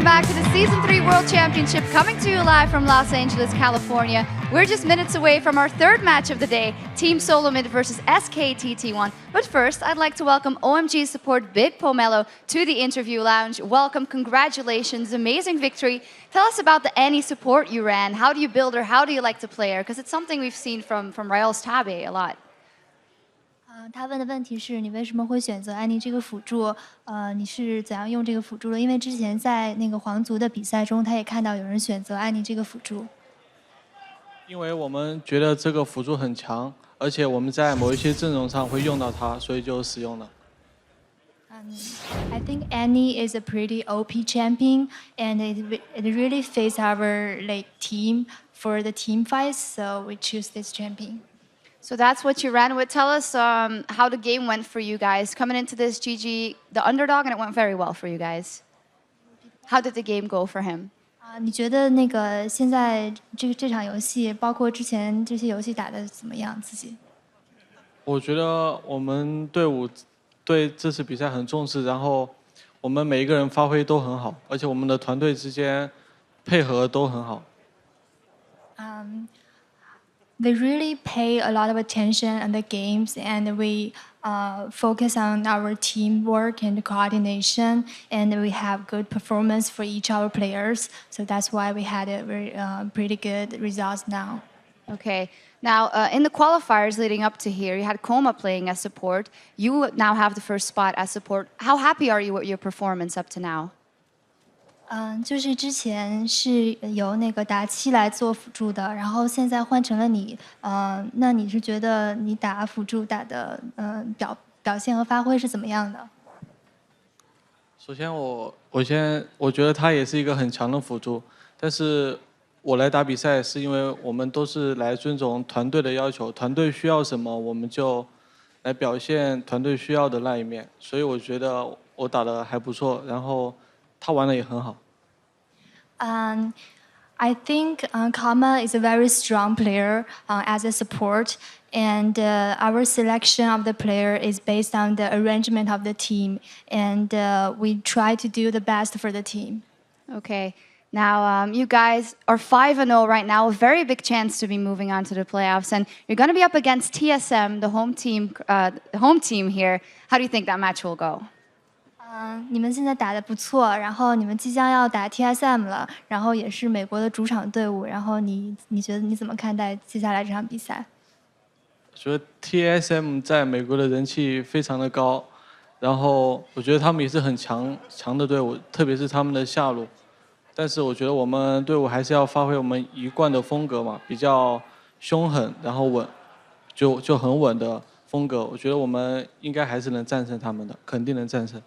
welcome back to the Season 3 World Championship, coming to you live from Los Angeles, California. We're just minutes away from our third match of the day, Team Solomid versus SKT T1. But first, I'd like to welcome OMG support Big Pomelo to the interview lounge. Welcome, congratulations, amazing victory. Tell us about the any support you ran. How do you build her? How do you like to play her? Because it's something we've seen from Rael's Tabe a lot. 他问的问题是你为什么会选择安妮这个辅助？你是怎样用这个辅助的？因为之前在那个皇族的比赛中，他也看到有人选择安妮这个辅助。因为我们觉得这个辅助很强，而且我们在某一些阵容上会用到它，所以就使用了。I think Annie is a pretty OP champion, and it really fits our team for the team fights, so we choose this champion. So that's what you ran with. Tell us how the game went for you guys. Coming into this, GG, the underdog, and it went very well for you guys. How did the game go for him? 你觉得那个现在这场游戏，包括之前这些游戏打得怎么样？自己？我觉得我们队伍对这次比赛很重视，然后我们每一个人发挥都很好，而且我们的团队之间配合都很好。They really pay a lot of attention on the games, and we focus on our teamwork and coordination, and we have good performance for each of our players. So that's why we had a very pretty good results now. Okay. Now, in the qualifiers leading up to here, you had Koma playing as support. You now have the first spot as support. How happy are you with your performance up to now? 就是之前是由那个达七来做辅助的，然后现在换成了你，那你是觉得你打辅助打的表现和发挥是怎么样的？首先我觉得他也是一个很强的辅助，但是我来打比赛是因为我们都是来遵从团队的要求，团队需要什么我们就来表现团队需要的那一面，所以我觉得我打得还不错，然后他玩得也很好。I think Kama is a very strong player as a support, and our selection of the player is based on the arrangement of the team, and we try to do the best for the team. Okay. Now, you guys are 5-0 right now, a very big chance to be moving on to the playoffs, and you're going to be up against TSM, the home team here. How do you think that match will go? 你们现在打得不错，然后你们即将要打 TSM 了，然后也是美国的主场队伍，然后你觉得你怎么看待接下来这场比赛？我觉得 TSM 在美国的人气非常的高，然后我觉得他们也是很强的队伍，特别是他们的下路。但是我觉得我们队伍还是要发挥我们一贯的风格嘛，比较凶狠，然后稳，就很稳的风格。我觉得我们应该还是能战胜他们的，肯定能战胜。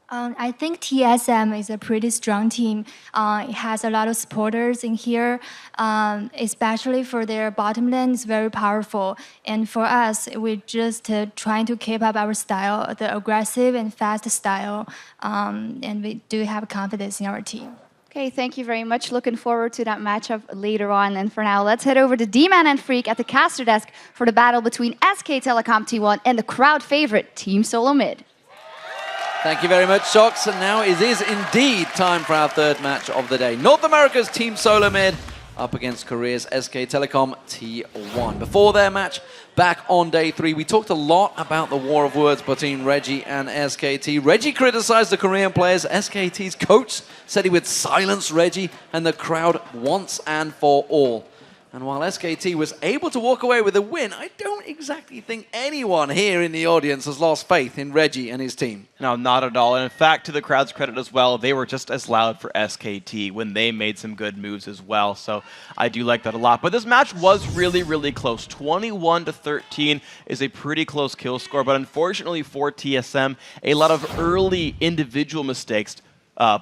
I think TSM is a pretty strong team. It has a lot of supporters in here, especially for their bottom lane. It's very powerful. And for us, we're just trying to keep up our style, the aggressive and fast style. And we do have confidence in our team. Okay, thank you very much. Looking forward to that matchup later on. And for now, let's head over to D-Man and Freak at the caster desk for the battle between SK Telecom T1 and the crowd favorite, Team Solomid. Thank you very much, Shox. And now it is indeed time for our third match of the day. North America's Team Solomid up against Korea's SK Telecom T1. Before their match back on day 3, we talked a lot about the war of words between Reggie and SKT. Reggie criticized the Korean players. SKT's coach said he would silence Reggie and the crowd once and for all. And while SKT was able to walk away with a win, I don't exactly think anyone here in the audience has lost faith in Reggie and his team. No, not at all. And in fact, to the crowd's credit as well, they were just as loud for SKT when they made some good moves as well. So I do like that a lot. But this match was really, really close. 21-13 is a pretty close kill score. But unfortunately for TSM, a lot of early individual mistakes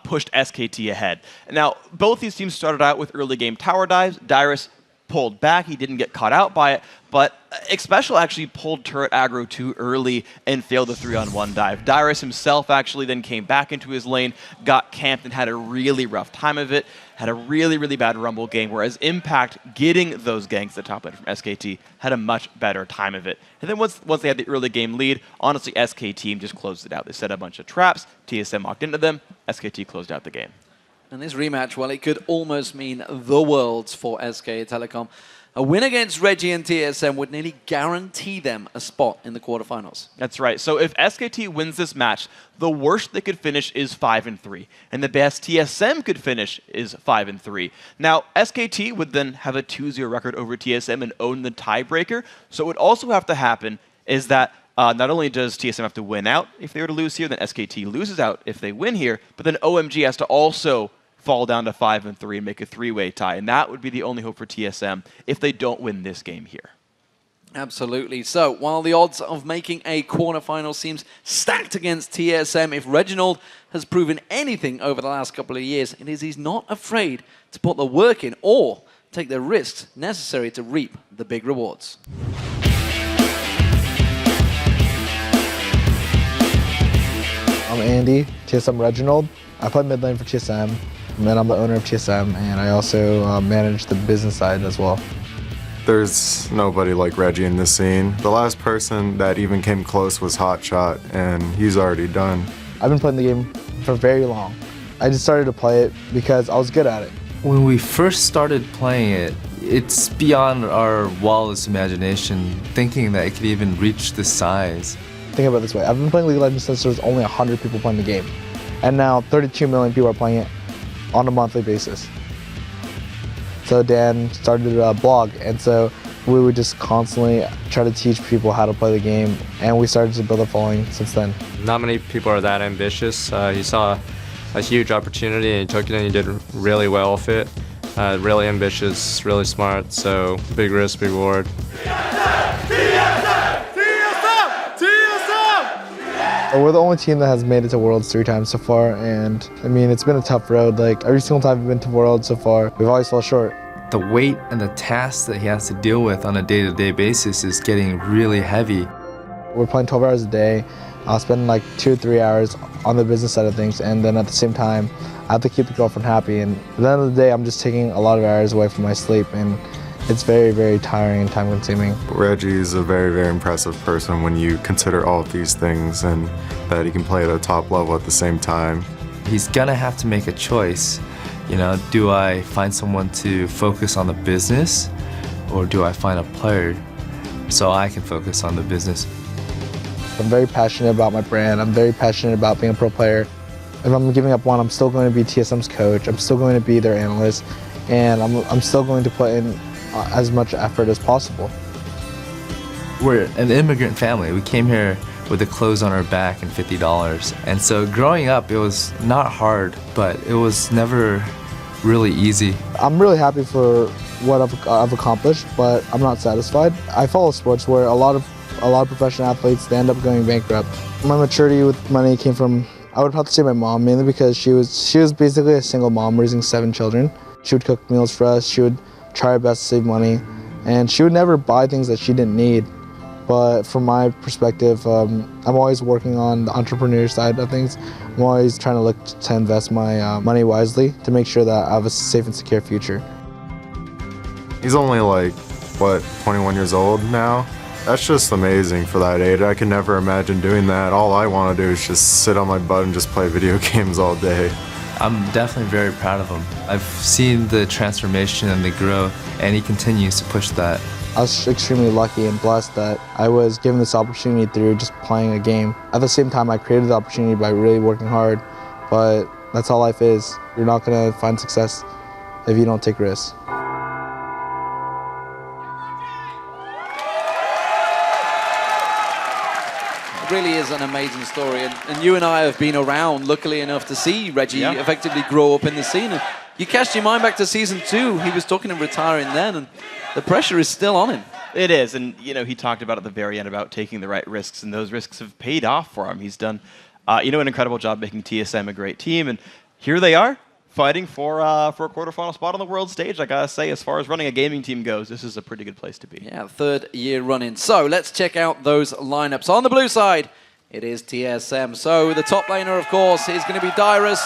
pushed SKT ahead. Now, both these teams started out with early game tower dives. Dyrus pulled back. He didn't get caught out by it, but Xpecial actually pulled turret aggro too early and failed the 3-on-1 dive. Dyrus himself actually then came back into his lane, got camped, and had a really rough time of it, had a really, really bad Rumble game, whereas Impact, getting those ganks at the top lane from SKT, had a much better time of it. And then once they had the early game lead, honestly, SK team just closed it out. They set a bunch of traps, TSM walked into them, SKT closed out the game. And this rematch, well, it could almost mean the worlds for SK Telecom. A win against Reggie and TSM would nearly guarantee them a spot in the quarterfinals. That's right. So if SKT wins this match, the worst they could finish is 5-3, and the best TSM could finish is 5-3. Now, SKT would then have a 2-0 record over TSM and own the tiebreaker. So what would also have to happen is that not only does TSM have to win out if they were to lose here, then SKT loses out if they win here, but then OMG has to also fall down to 5-3 and make a three-way tie. And that would be the only hope for TSM if they don't win this game here. Absolutely. So, while the odds of making a quarterfinal seems stacked against TSM, if Reginald has proven anything over the last couple of years, it is he's not afraid to put the work in or take the risks necessary to reap the big rewards. I'm Andy, TSM Reginald. I play mid lane for TSM, and I'm the owner of TSM, and I also manage the business side as well. There's nobody like Reggie in this scene. The last person that even came close was Hotshot, and he's already done. I've been playing the game for very long. I just started to play it because I was good at it. When we first started playing it, it's beyond our wildest imagination, thinking that it could even reach this size. Think about it this way, I've been playing League of Legends since there was only 100 people playing the game. And now 32 million people are playing it on a monthly basis. So Dan started a blog, and so we would just constantly try to teach people how to play the game, and we started to build a following since then. Not many people are that ambitious. He saw a huge opportunity and he took it and he did really well with it. Really ambitious, really smart, so big risk, big reward. We're the only team that has made it to Worlds 3 times so far, and I mean, it's been a tough road. Like, every single time we've been to Worlds so far, we've always fell short. The weight and the tasks that he has to deal with on a day-to-day basis is getting really heavy. We're playing 12 hours a day. I'll spend like 2 or 3 hours on the business side of things, and then at the same time, I have to keep the girlfriend happy. And at the end of the day, I'm just taking a lot of hours away from my sleep, and it's very, very tiring and time-consuming. Reggie is a very, very impressive person when you consider all of these things and that he can play at a top level at the same time. He's gonna have to make a choice. You know, do I find someone to focus on the business, or do I find a player so I can focus on the business? I'm very passionate about my brand. I'm very passionate about being a pro player. If I'm giving up one, I'm still going to be TSM's coach. I'm still going to be their analyst, and I'm still going to put in as much effort as possible. We're an immigrant family. We came here with the clothes on our back and $50. And so growing up, it was not hard, but it was never really easy. I'm really happy for what I've accomplished, but I'm not satisfied. I follow sports where a lot of professional athletes, they end up going bankrupt. My maturity with money came from, I would have to say my mom, mainly because she was basically a single mom raising 7 children. She would cook meals for us. She would try her best to save money, and she would never buy things that she didn't need. But from my perspective, I'm always working on the entrepreneur side of things. I'm always trying to look to invest my money wisely to make sure that I have a safe and secure future. He's only like, what, 21 years old now? That's just amazing for that age. I could never imagine doing that. All I want to do is just sit on my butt and just play video games all day. I'm definitely very proud of him. I've seen the transformation and the growth, and he continues to push that. I was extremely lucky and blessed that I was given this opportunity through just playing a game. At the same time, I created the opportunity by really working hard, but that's how life is. You're not going to find success if you don't take risks. It really is an amazing story, and you and I have been around, luckily enough, to see Reggie effectively grow up in the scene. And you cast your mind back to season 2. He was talking of retiring then, and the pressure is still on him. It is, and you know, he talked about at the very end about taking the right risks, and those risks have paid off for him. He's done, an incredible job making TSM a great team, and here they are, fighting for a quarterfinal spot on the world stage. I gotta say, as far as running a gaming team goes, this is a pretty good place to be. Yeah, 3rd year running. So let's check out those lineups. On the blue side, it is TSM. So the top laner, of course, is going to be Dyrus,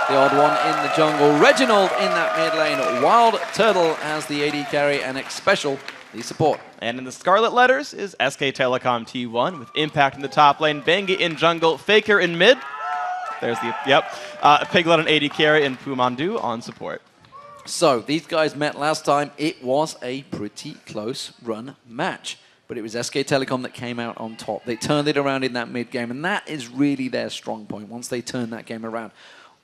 the odd one in the jungle. Reginald in that mid lane. Wild Turtle as the AD carry, and X Special the support. And in the scarlet letters is SK Telecom T1 with Impact in the top lane, Bengi in jungle, Faker in mid. There's the, yep. Piglet on AD carry and Pumandu on support. So these guys met last time. It was a pretty close run match, but it was SK Telecom that came out on top. They turned it around in that mid game, and that is really their strong point once they turn that game around.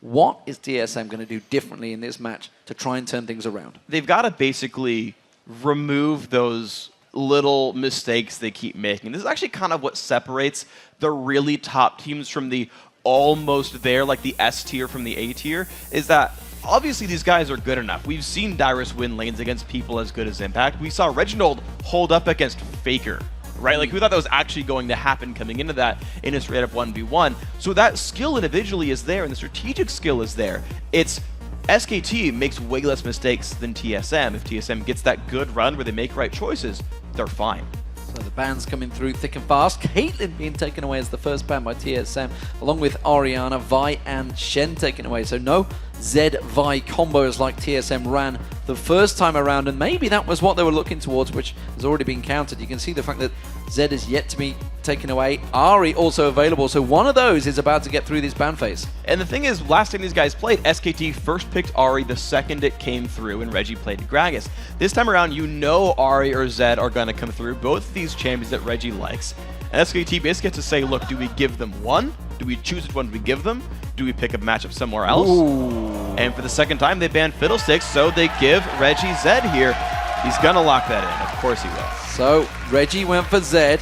What is TSM going to do differently in this match to try and turn things around? They've got to basically remove those little mistakes they keep making. This is actually kind of what separates the really top teams from the almost there, like the S tier from the A tier, is that obviously these guys are good enough. We've seen Dyrus win lanes against people as good as Impact. We saw Reginald hold up against Faker, right? Like, we thought that was actually going to happen coming into that in a straight up 1v1. So that skill individually is there, and the strategic skill is there. It's SKT makes way less mistakes than TSM. If TSM gets that good run where they make right choices, they're fine. So the bans coming through thick and fast. Caitlyn being taken away as the first ban by TSM, along with Oriana, Vi, and Shen taken away. So no Zed-Vi combos like TSM ran the first time around, and maybe that was what they were looking towards, which has already been countered. You can see the fact that Zed is yet to be taken away. Ari also available, so one of those is about to get through this ban phase. And the thing is, last time these guys played, SKT first picked Ari the second it came through, and Reggie played Gragas. This time around, you know Ari or Zed are going to come through, both of these champions that Reggie likes. And SKT basically gets to say, look, do we give them one? Do we choose which one we give them? Do we pick a matchup somewhere else? Ooh. And for the second time, they banned Fiddlesticks, so they give Reggie Zed here. He's going to lock that in. Of course he will. So Reggie went for Zed.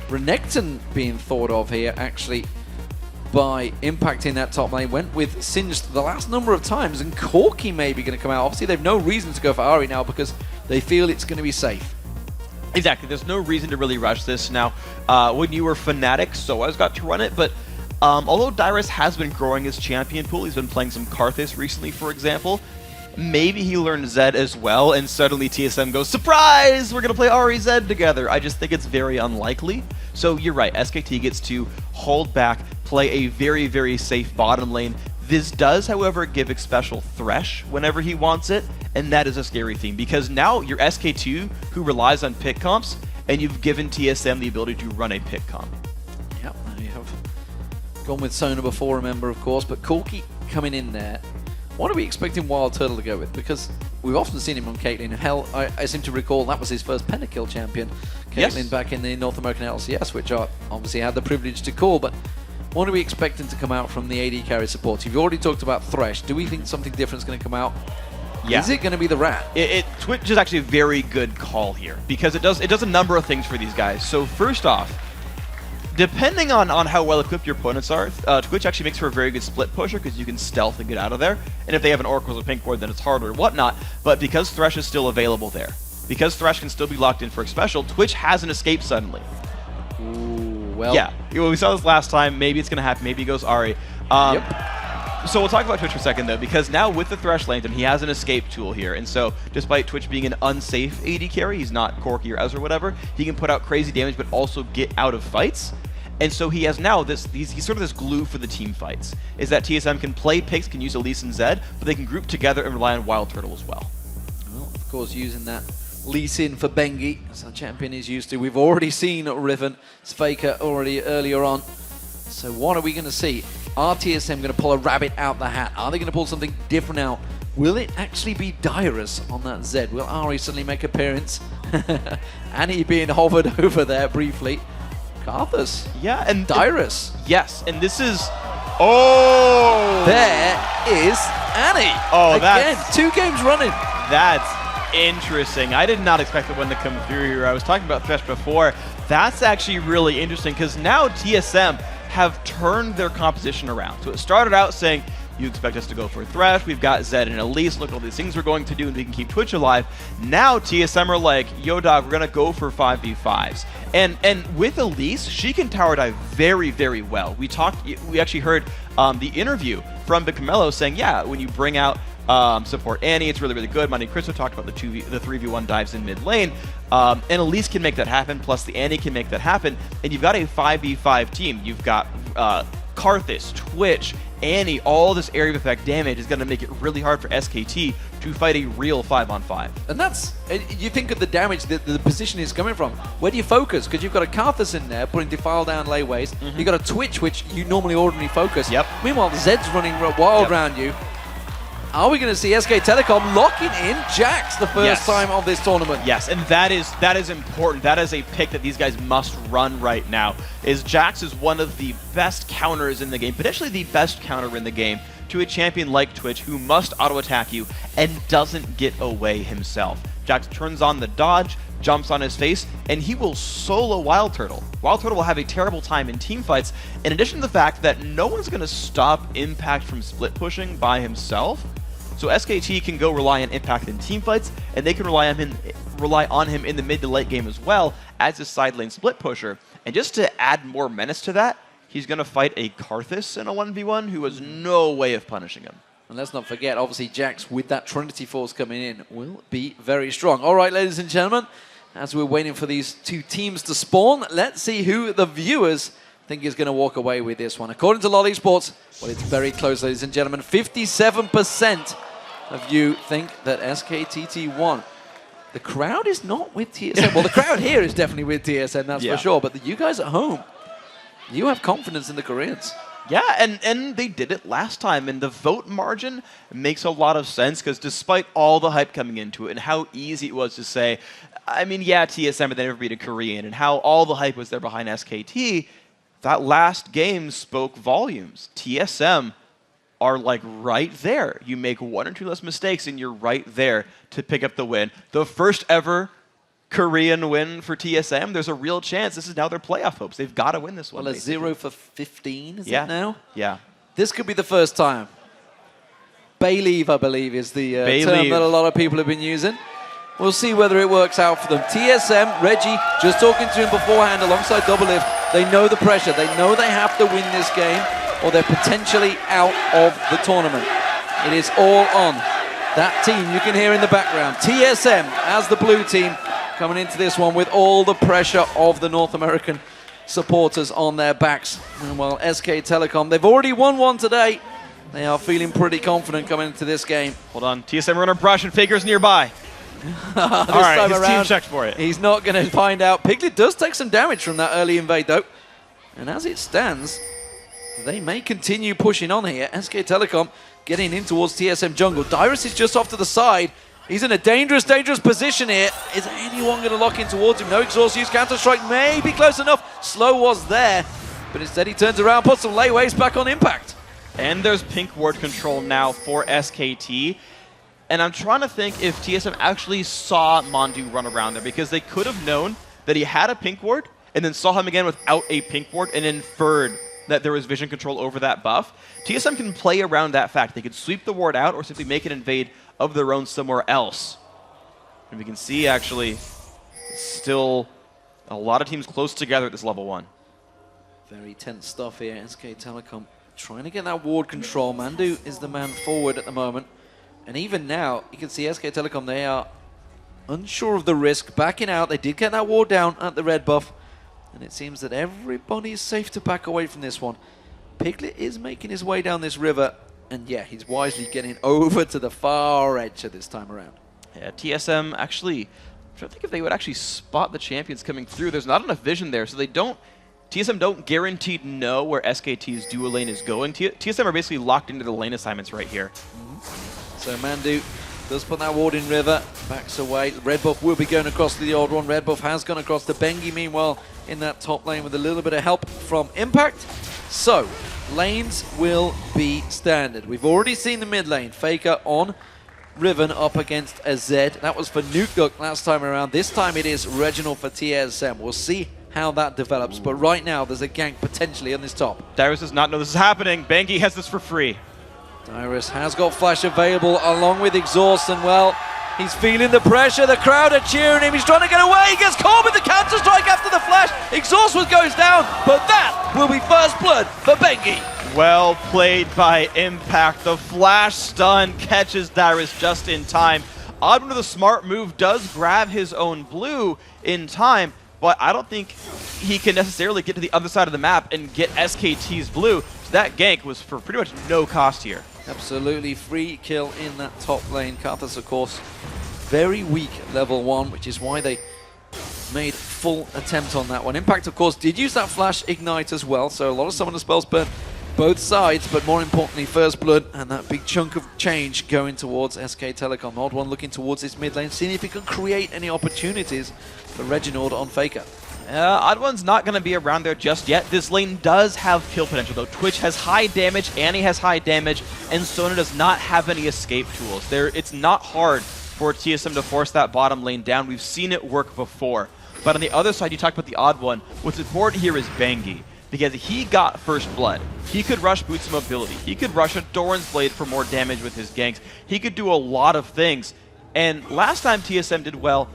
Renekton being thought of here, actually, by impacting that top lane. Went with Singed the last number of times, and Corki may be going to come out. Obviously, they've no reason to go for Ari now because they feel it's going to be safe. Exactly. There's no reason to really rush this. Now, when you were Fnatic, Soaz got to run it, but although Dyrus has been growing his champion pool, he's been playing some Karthus recently, for example, maybe he learned Zed as well, and suddenly TSM goes, surprise, we're going to play Ari Zed together. I just think it's very unlikely. So you're right, SKT gets to hold back, play a very, very safe bottom lane. This does, however, give Xpecial Thresh whenever he wants it, and that is a scary thing, because now you're SK2 who relies on pick comps, and you've given TSM the ability to run a pick comp. Yep, now you have gone with Sona before, remember, of course, but Corki coming in there. What are we expecting Wild Turtle to go with? Because we've often seen him on Caitlyn. Hell, I seem to recall that was his first pentakill champion, Caitlyn, back in the North American LCS, which I obviously had the privilege to call, but what are we expecting to come out from the AD carry support? You've already talked about Thresh. Do we think something different is going to come out? Yeah. Is it going to be the Rat? Twitch is actually a very good call here, because it does a number of things for these guys. So first off, depending on how well equipped your opponents are, Twitch actually makes for a very good split pusher because you can stealth and get out of there. And if they have an Oracles or Pink Ward, then it's harder and whatnot. But because Thresh is still available there, because Thresh can still be locked in for Xpecial, Twitch has an escape suddenly. Ooh, well. Yeah, we saw this last time. Maybe it's going to happen. Maybe it goes Ari. Yep. So we'll talk about Twitch for a second, though, because now with the Thresh Lantern, he has an escape tool here. And so despite Twitch being an unsafe AD carry, he's not Corki or Ez or whatever, he can put out crazy damage but also get out of fights. And so he has now this, he's sort of this glue for the team fights, is that TSM can play picks, can use Elise and Zed, but they can group together and rely on Wild Turtle as well. Well, of course, using that Lee Sin for Bengi, as our champion is used to. We've already seen Riven, Faker already earlier on. So what are we going to see? Are TSM going to pull a rabbit out the hat? Are they going to pull something different out? Will it actually be Dyrus on that Zed? Will Ari suddenly make appearance? Annie being hovered over there briefly. Karthus. Yeah, and Dyrus. Yes, and this is... Oh! There is Annie. Oh, again, 2 games running. That's interesting. I did not expect the one to come through here. I was talking about Thresh before. That's actually really interesting, because now TSM have turned their composition around. So it started out saying, you expect us to go for Thresh, we've got Zed and Elise, look at all these things we're going to do and we can keep Twitch alive. Now TSM are like, yo dog, we're gonna go for 5v5s. And with Elise, she can tower dive very, very well. We actually heard the interview from Big Camelo saying, yeah, when you bring out support Annie, it's really, really good. Monty Cristo talked about the 3v1 dives in mid lane. And Elise can make that happen, plus the Annie can make that happen. And you've got a 5v5 team. You've got Karthus, Twitch, Annie, all this area of effect damage is going to make it really hard for SKT to fight a real 5-on-5. And that's, you think of the damage that the position is coming from. Where do you focus? Because you've got a Karthus in there putting Defile down layways. You've got a Twitch, which you normally ordinarily focus. Meanwhile, Zed's running wild around you. Are we going to see SK Telecom locking in Jax the first time of this tournament? Yes, and that is important. That is a pick that these guys must run right now. Jax is one of the best counters in the game, potentially the best counter in the game, to a champion like Twitch who must auto-attack you and doesn't get away himself. Jax turns on the dodge, jumps on his face, and he will solo Wild Turtle. Wild Turtle will have a terrible time in team fights, in addition to the fact that no one's going to stop Impact from split pushing by himself. So SKT can go rely on Impact in team fights, and they can rely on him in the mid to late game as well as a side lane split pusher. And just to add more menace to that, he's going to fight a Karthus in a 1v1 who has no way of punishing him. And let's not forget, obviously, Jax, with that Trinity Force coming in, will be very strong. All right, ladies and gentlemen, as we're waiting for these two teams to spawn, let's see who the viewers think is going to walk away with this one. According to LoL Esports, well, it's very close, ladies and gentlemen. 57% of you think that SKTT won. The crowd is not with TSM. Well, the crowd here is definitely with TSM, that's for sure. But you guys at home, you have confidence in the Koreans. Yeah, and they did it last time, and the vote margin makes a lot of sense, because despite all the hype coming into it and how easy it was to say, I mean, yeah, TSM, but they never beat a Korean, and how all the hype was there behind SKT, that last game spoke volumes. TSM are like right there. You make one or two less mistakes and you're right there to pick up the win. The first ever Korean win for TSM. There's a real chance this is now their playoff hopes. They've got to win this one. Well, a 0 for 15, is it now? Yeah. This could be the first time. Bayleave, I believe, is the term that a lot of people have been using. We'll see whether it works out for them. TSM, Reggie, just talking to him beforehand alongside Doublelift. They know the pressure. They know they have to win this game, or they're potentially out of the tournament. It is all on that team you can hear in the background. TSM as the blue team coming into this one with all the pressure of the North American supporters on their backs. Meanwhile, SK Telecom, they've already won one today. They are feeling pretty confident coming into this game. Hold on, TSM runner brush and Faker's nearby. All right, his team checked for it. He's not going to find out. Piglet does take some damage from that early invade, though. And as it stands, they may continue pushing on here. SK Telecom getting in towards TSM jungle. Dyrus is just off to the side. He's in a dangerous, dangerous position here. Is anyone going to lock in towards him? No exhaust use. Counter-Strike may be close enough. Slow was there, but instead he turns around, puts some layways back on Impact. And there's pink ward control now for SKT. And I'm trying to think if TSM actually saw Mondu run around there, because they could have known that he had a pink ward and then saw him again without a pink ward and inferred that there was vision control over that buff. TSM can play around that fact. They could sweep the ward out or simply make an invade of their own somewhere else. And we can see, actually, still a lot of teams close together at this level 1. Very tense stuff here. SK Telecom trying to get that ward control. Mandu is the man forward at the moment. And even now, you can see SK Telecom, they are unsure of the risk, backing out. They did get that ward down at the red buff. And it seems that everybody is safe to back away from this one. Piglet is making his way down this river. And yeah, he's wisely getting over to the far edge at this time around. Yeah, TSM actually, I'm trying to think if they would actually spot the champions coming through. There's not enough vision there, so they don't, TSM don't guaranteed know where SKT's dual lane is going. TSM are basically locked into the lane assignments right here. So Mandu does put that ward in river, backs away. Red buff will be going across to the old one. Red buff has gone across to Bengi, meanwhile, in that top lane with a little bit of help from Impact. So, lanes will be standard. We've already seen the mid lane. Faker on Riven up against a Zed. That was for Nukeguk last time around. This time it is Reginald for TSM. We'll see how that develops. But right now, there's a gank potentially on this top. Dyrus does not know this is happening. Bengi has this for free. Dyrus has got flash available along with exhaust, and well, he's feeling the pressure. The crowd are cheering him. He's trying to get away. He gets caught with the counter-strike after the flash. Exhaust goes down, but that will be first blood for Bengi. Well played by Impact. The flash stun catches Dyrus just in time. Oddman with a smart move does grab his own blue in time, but I don't think he can necessarily get to the other side of the map and get SKT's blue. So that gank was for pretty much no cost here. Absolutely free kill in that top lane. Karthus, of course, very weak level 1, which is why they made full attempt on that one. Impact, of course, did use that flash ignite as well, so a lot of summoner spells burn both sides, but more importantly, first blood and that big chunk of change going towards SK Telecom. Odd1 looking towards this mid lane, seeing if he can create any opportunities for Reginald on Faker. Odd1's not going to be around there just yet. This lane does have kill potential, though. Twitch has high damage, Annie has high damage, and Sona does not have any escape tools. It's not hard for TSM to force that bottom lane down. We've seen it work before. But on the other side, you talked about the Odd1. What's important here is Bengi, because he got first blood. He could rush Boots of Mobility. He could rush a Doran's Blade for more damage with his ganks. He could do a lot of things. And last time TSM did well,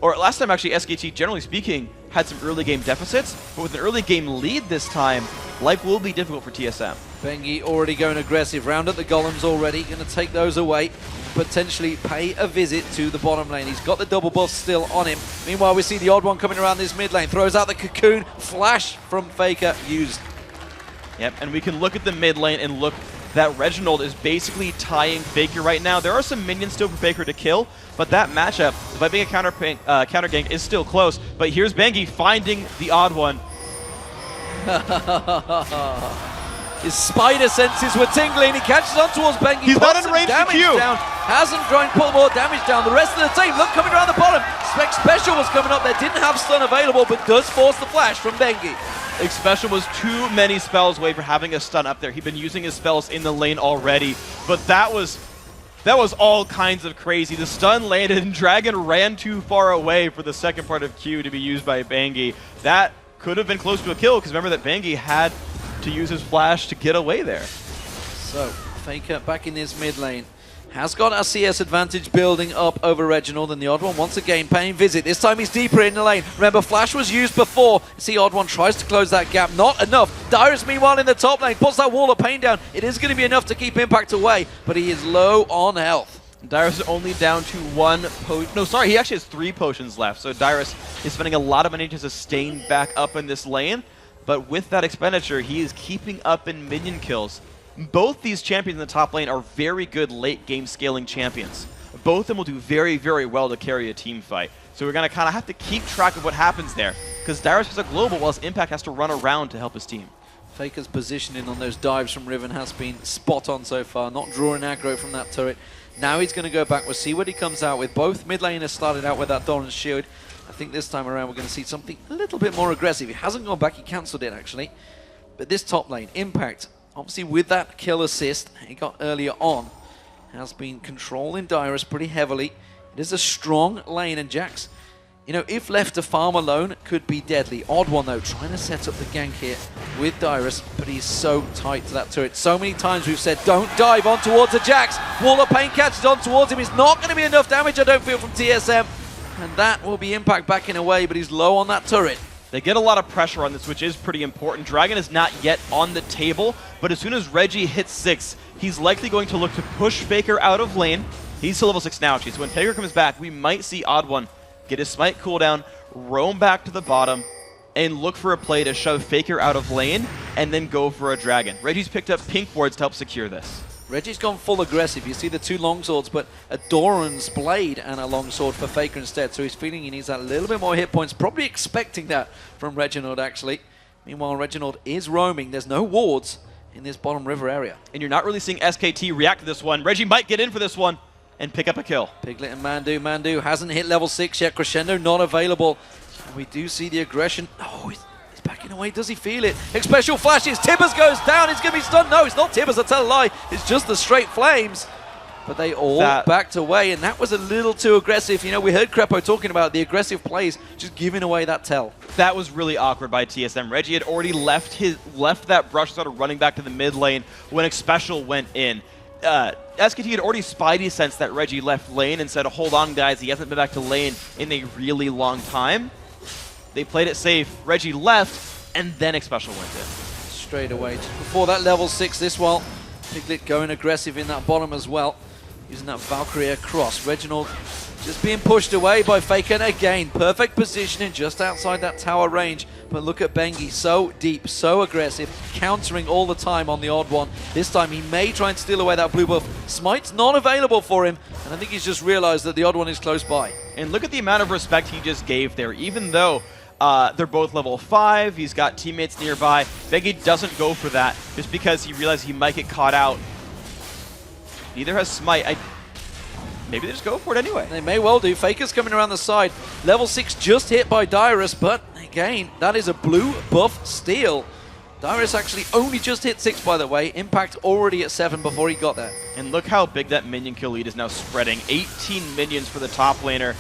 last time actually SKT, generally speaking, had some early game deficits, but with an early game lead this time, life will be difficult for TSM. Bengi already going aggressive, round at the golems already, going to take those away, potentially pay a visit to the bottom lane. He's got the double buff still on him. Meanwhile, we see the Odd1 coming around this mid lane, throws out the cocoon, flash from Faker used. Yep, and we can look at the mid lane and look that Reginald is basically tying Faker right now. There are some minions still for Faker to kill, but that matchup, by being a counter gank, is still close. But here's Bengi finding the Odd1. His spider senses were tingling. He catches on towards Bengi. He's not in range to Q. Down. Hasn't put more damage down. The rest of the team, look, coming around the bottom. Spec Special was coming up there. Didn't have stun available, but does force the flash from Bengi. Special was too many spells away for having a stun up there. He'd been using his spells in the lane already, but that was all kinds of crazy. The stun landed and Dragon ran too far away for the second part of Q to be used by Bengi. That could have been close to a kill, because remember that Bengi had to use his flash to get away there. So, Faker back in his mid lane. Has got a CS advantage building up over Reginald, and the Odd1 once again paying visit. This time he's deeper in the lane. Remember, flash was used before. See, Odd1 tries to close that gap. Not enough. Dyrus, meanwhile, in the top lane, puts that wall of pain down. It is going to be enough to keep Impact away, but he is low on health. Dyrus is only down to one potion. No, sorry, he actually has 3 potions left. So Dyrus is spending a lot of money to sustain back up in this lane. But with that expenditure, he is keeping up in minion kills. Both these champions in the top lane are very good late game scaling champions. Both of them will do very, very well to carry a team fight. So we're going to kind of have to keep track of what happens there, because Dyrus has a global while his Impact has to run around to help his team. Faker's positioning on those dives from Riven has been spot on so far, not drawing aggro from that turret. Now he's going to go back. We'll see what he comes out with. Both mid laners started out with that Doran's Shield. I think this time around we're going to see something a little bit more aggressive. He hasn't gone back, he cancelled it actually. But this top lane, Impact, obviously with that kill assist he got earlier on, has been controlling Dyrus pretty heavily. It is a strong lane, and Jax, you know, if left to farm alone, could be deadly. Odd1 though, trying to set up the gank here with Dyrus, but he's so tight to that turret. So many times we've said, don't dive on towards a Jax. Wall of Pain catches on towards him. It's not going to be enough damage, I don't feel, from TSM. And that will be Impact backing away, but he's low on that turret. They get a lot of pressure on this, which is pretty important. Dragon is not yet on the table, but as soon as Reggie hits 6, he's likely going to look to push Faker out of lane. He's still level 6 now, actually, so when Faker comes back, we might see Odd1 get his smite cooldown, roam back to the bottom, and look for a play to shove Faker out of lane, and then go for a Dragon. Reggie's picked up pink wards to help secure this. Reggie's gone full aggressive. You see the 2 longswords, but a Doran's Blade and a longsword for Faker instead. So he's feeling he needs that little bit more hit points. Probably expecting that from Reginald, actually. Meanwhile, Reginald is roaming. There's no wards in this bottom river area. And you're not really seeing SKT react to this one. Reggie might get in for this one and pick up a kill. Piglet and Mandu. Mandu hasn't hit level 6 yet. Crescendo not available. And we do see the aggression. Oh, he's backing away. Does he feel it? Special flashes. Tibbers goes down. He's going to be stunned. No, it's not Tibbers. I tell a lie. It's just the straight flames. But they all backed away, and that was a little too aggressive. You know, we heard Crepo talking about the aggressive plays, just giving away that tell. That was really awkward by TSM. Reggie had already left that brush, started running back to the mid lane when Special went in. SKT had already spidey sensed that Reggie left lane and said, hold on guys, he hasn't been back to lane in a really long time. They played it safe. Reggie left, and then Special went in. Straight away. Just before that level 6 this well. Piglet going aggressive in that bottom as well. Using that Valkyrie cross. Reginald Just being pushed away by Faker. And again, perfect positioning just outside that tower range. But look at Bengi, so deep, so aggressive, countering all the time on the odd one. This time he may try and steal away that blue buff. Smite's not available for him, and I think he's just realized that the odd one is close by. And look at the amount of respect he just gave there. Even though they're both level 5, he's got teammates nearby, Bengi doesn't go for that just because he realized he might get caught out. Neither has Smite. Maybe they just go for it anyway. They may well do. Faker's coming around the side. Level 6 just hit by Dyrus, but again, that is a blue buff steal. Dyrus actually only just hit 6, by the way. Impact already at 7 before he got there. And look how big that minion kill lead is now spreading. 18 minions for the top laner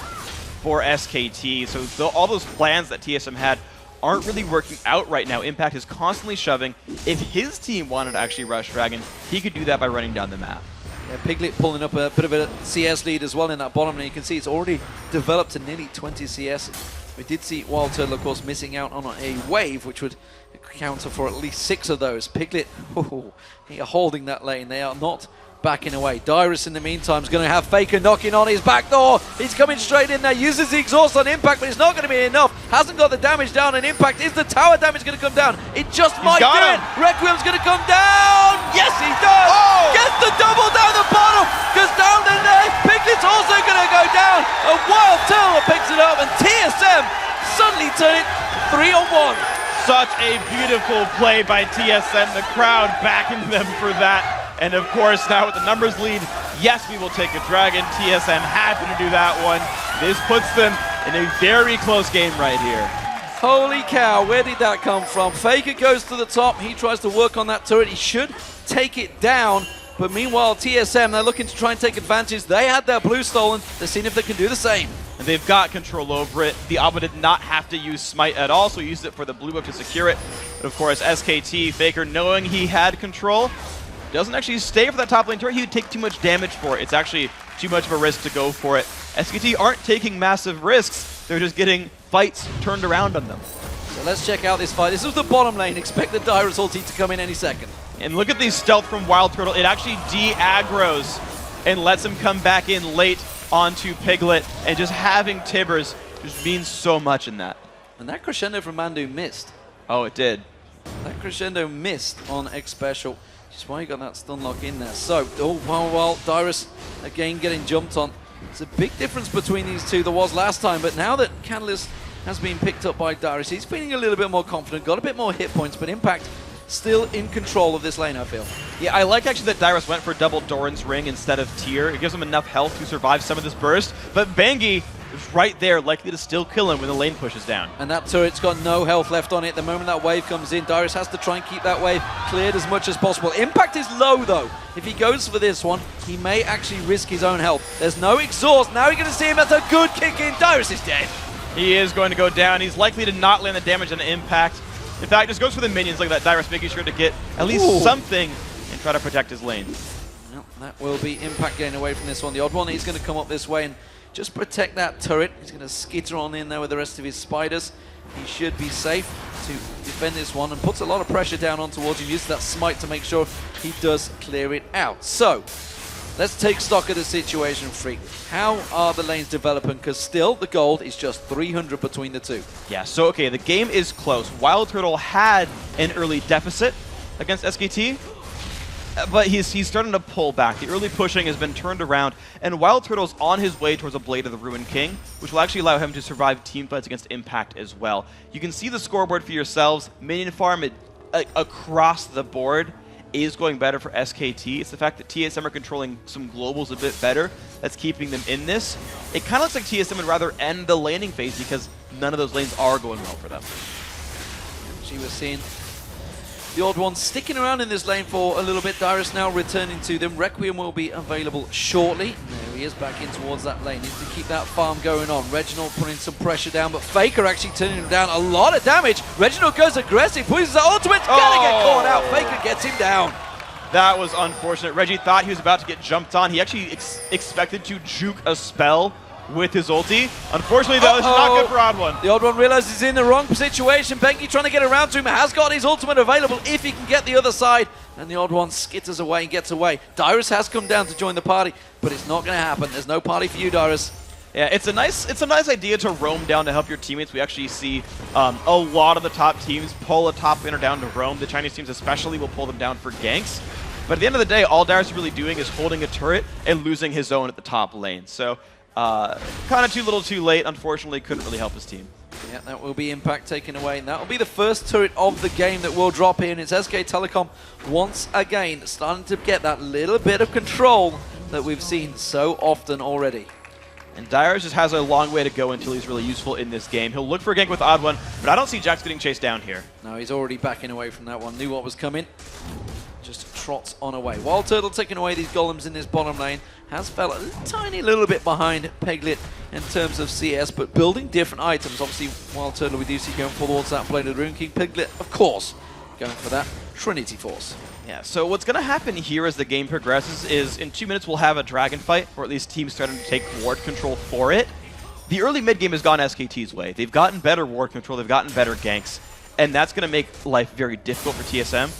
for SKT. So all those plans that TSM had aren't really working out right now. Impact is constantly shoving. If his team wanted to actually rush Dragon, he could do that by running down the map. Yeah, Piglet pulling up a bit of a CS lead as well in that bottom, and you can see it's already developed to nearly 20 CS. We did see Wild Turtle, of course, missing out on a wave, which would counter for at least 6 of those. Piglet, they are holding that lane. They are not backing away. Dyrus, in the meantime, is going to have Faker knocking on his back door. He's coming straight in there, uses the exhaust on Impact, but it's not going to be enough. Hasn't got the damage down, and Impact, is the tower damage going to come down? It just might do it. Requiem's going to come down. Yes, he does. Oh! Gets the double down the bottom. Goes down the net. Piglet's also going to go down. A Wild Turtle picks it up, and TSM suddenly turn it 3-on-1. Such a beautiful play by TSM. The crowd backing them for that. And of course, now with the numbers lead, yes, we will take a Dragon. TSM happy to do that one. This puts them in a very close game right here. Holy cow, where did that come from? Faker goes to the top. He tries to work on that turret. He should take it down. But meanwhile, TSM, they're looking to try and take advantage. They had their blue stolen. They're seeing if they can do the same. And they've got control over it. The Abba did not have to use Smite at all, so he used it for the blue buff to secure it. But of course, SKT, Faker, knowing he had control, doesn't actually stay for that top lane turret. He would take too much damage for it. It's actually too much of a risk to go for it. SKT aren't taking massive risks. They're just getting fights turned around on them. So let's check out this fight. This was the bottom lane. Expect the Dyrus ulti to come in any second. And look at these stealth from Wild Turtle. It actually de-aggroes and lets him come back in late onto Piglet. And just having Tibbers just means so much in that. And that crescendo from Mandu missed. Oh, it did. That crescendo missed on X Special. That's why he got that stun lock in there. So, well, Dyrus again getting jumped on. It's a big difference between these two. There was last time, but now that Catalyst has been picked up by Dyrus, he's feeling a little bit more confident, got a bit more hit points, but Impact still in control of this lane, I feel. Yeah, I like actually that Dyrus went for double Doran's Ring instead of Tear. It gives him enough health to survive some of this burst, but Bengi is right there, likely to still kill him when the lane pushes down. And that turret's got no health left on it. The moment that wave comes in, Dyrus has to try and keep that wave cleared as much as possible. Impact is low, though. If he goes for this one, he may actually risk his own health. There's no exhaust. Now you're going to see him. That's a good kick in. Dyrus is dead. He is going to go down. He's likely to not land the damage on Impact. In fact, just goes for the minions. Look at that. Dyrus making sure to get at least something and try to protect his lane. Well, that will be Impact getting away from this one. The odd one, he's going to come up this way and just protect that turret. He's going to skitter on in there with the rest of his spiders. He should be safe to defend this one and puts a lot of pressure down on towards him. Uses that smite to make sure he does clear it out. So, let's take stock of the situation, Freak. How are the lanes developing? Because still, the gold is just 300 between the two. Yeah, so okay, the game is close. Wild Turtle had an early deficit against SKT, but he's starting to pull back. The early pushing has been turned around, and Wild Turtle's on his way towards a Blade of the Ruined King, which will actually allow him to survive team fights against Impact as well. You can see the scoreboard for yourselves. Minion farm across the board is going better for SKT. It's the fact that TSM are controlling some globals a bit better that's keeping them in this. It kind of looks like TSM would rather end the laning phase because none of those lanes are going well for them. She was seeing the odd one sticking around in this lane for a little bit. Dyrus now returning to them. Requiem will be available shortly. There he is back in towards that lane. Needs to keep that farm going on. Reginald putting some pressure down, but Faker actually turning him down. A lot of damage. Reginald goes aggressive, pushes the ultimate. Gonna get caught out. Faker gets him down. That was unfortunate. Reggie thought he was about to get jumped on. He actually expected to juke a spell with his ulti. Unfortunately, though, it's not good for Odd One. The Odd One realizes he's in the wrong situation. Bengi trying to get around to him, has got his ultimate available if he can get the other side. And the Odd One skitters away and gets away. Dyrus has come down to join the party, but it's not going to happen. There's no party for you, Dyrus. Yeah, it's a nice idea to roam down to help your teammates. We actually see a lot of the top teams pull a top laner down to roam. The Chinese teams especially will pull them down for ganks. But at the end of the day, all Darius is really doing is holding a turret and losing his own at the top lane. So kind of too little too late. Unfortunately, couldn't really help his team. Yeah, that will be Impact taken away, and that will be the first turret of the game that will drop in. It's SK Telecom once again starting to get that little bit of control that we've seen so often already. And Darius just has a long way to go until he's really useful in this game. He'll look for a gank with Odd One, but I don't see Jax getting chased down here. No, he's already backing away from that one. Knew what was coming. Just trots on away. Wild Turtle taking away these golems in this bottom lane. Has fell a tiny little bit behind Peglet in terms of CS, but building different items. Obviously, Wild Turtle we do see going towards that Blade of the Rune King. Piglet, of course, going for that Trinity Force. Yeah, so what's going to happen here as the game progresses is in 2 minutes we'll have a dragon fight, or at least teams starting to take ward control for it. The early mid game has gone SKT's way. They've gotten better ward control, they've gotten better ganks, and that's going to make life very difficult for TSM.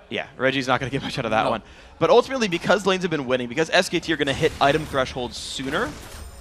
Yeah, Reggie's not going to get much out of that one. But ultimately, because lanes have been winning, because SKT are going to hit item thresholds sooner,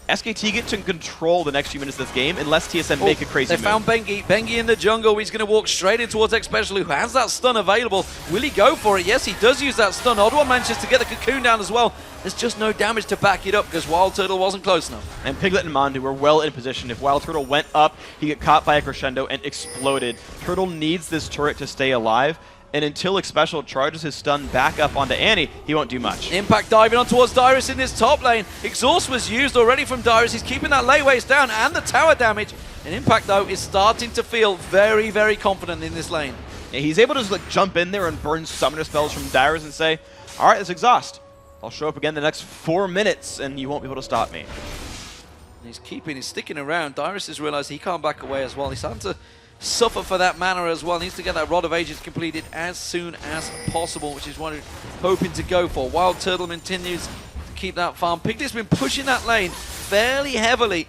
SKT get to control the next few minutes of this game unless TSM make a crazy move. They found Bengi. Bengi in the jungle. He's going to walk straight in towards X-Special, who has that stun available. Will he go for it? Yes, he does use that stun. Odd One manages to get the cocoon down as well. There's just no damage to back it up because Wild Turtle wasn't close enough. And Piglet and Mandu were well in position. If Wild Turtle went up, he get caught by a crescendo and exploded. Turtle needs this turret to stay alive. And until X-Special charges his stun back up onto Annie, he won't do much. Impact diving on towards Darius in this top lane. Exhaust was used already from Darius. He's keeping that lane waste down and the tower damage. And Impact, though, is starting to feel very, very confident in this lane. Yeah, he's able to just jump in there and burn summoner spells from Darius and say, all right, it's Exhaust. I'll show up again the next 4 minutes and you won't be able to stop me. And he's sticking around. Darius has realized he can't back away as well. He's starting to suffer for that mana as well. Needs to get that Rod of Ages completed as soon as possible, which is what he's hoping to go for. Wild Turtle continues to keep that farm. Piglet's been pushing that lane fairly heavily.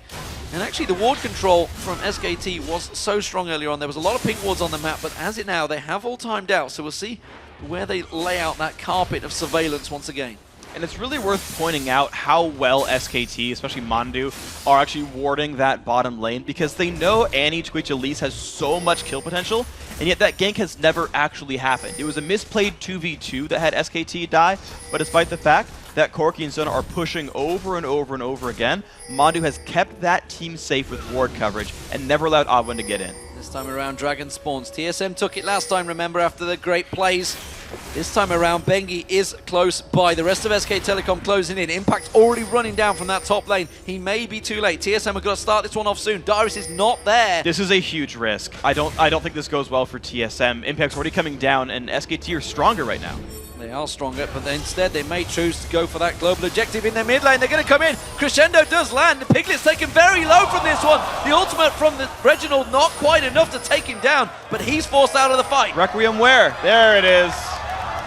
And actually the ward control from SKT was so strong earlier on. There was a lot of pink wards on the map, but as it now, they have all timed out. So we'll see where they lay out that carpet of surveillance once again. And it's really worth pointing out how well SKT, especially Mandu, are actually warding that bottom lane because they know Annie Twitch Elise has so much kill potential, and yet that gank has never actually happened. It was a misplayed 2v2 that had SKT die, but despite the fact that Corki and Sona are pushing over and over and over again, Mandu has kept that team safe with ward coverage and never allowed Odd One to get in. This time around, Dragon spawns. TSM took it last time, remember, after the great plays. This time around, Bengi is close by. The rest of SK Telecom closing in. Impact already running down from that top lane. He may be too late. TSM are going to start this one off soon. Darius is not there. This is a huge risk. I don't think this goes well for TSM. Impact's already coming down, and SKT are stronger right now. They are stronger, but instead they may choose to go for that global objective in their mid lane. They're going to come in. Crescendo does land. The Piglet's taken very low from this one. The ultimate from the Reginald not quite enough to take him down, but he's forced out of the fight. Requiem where? There it is.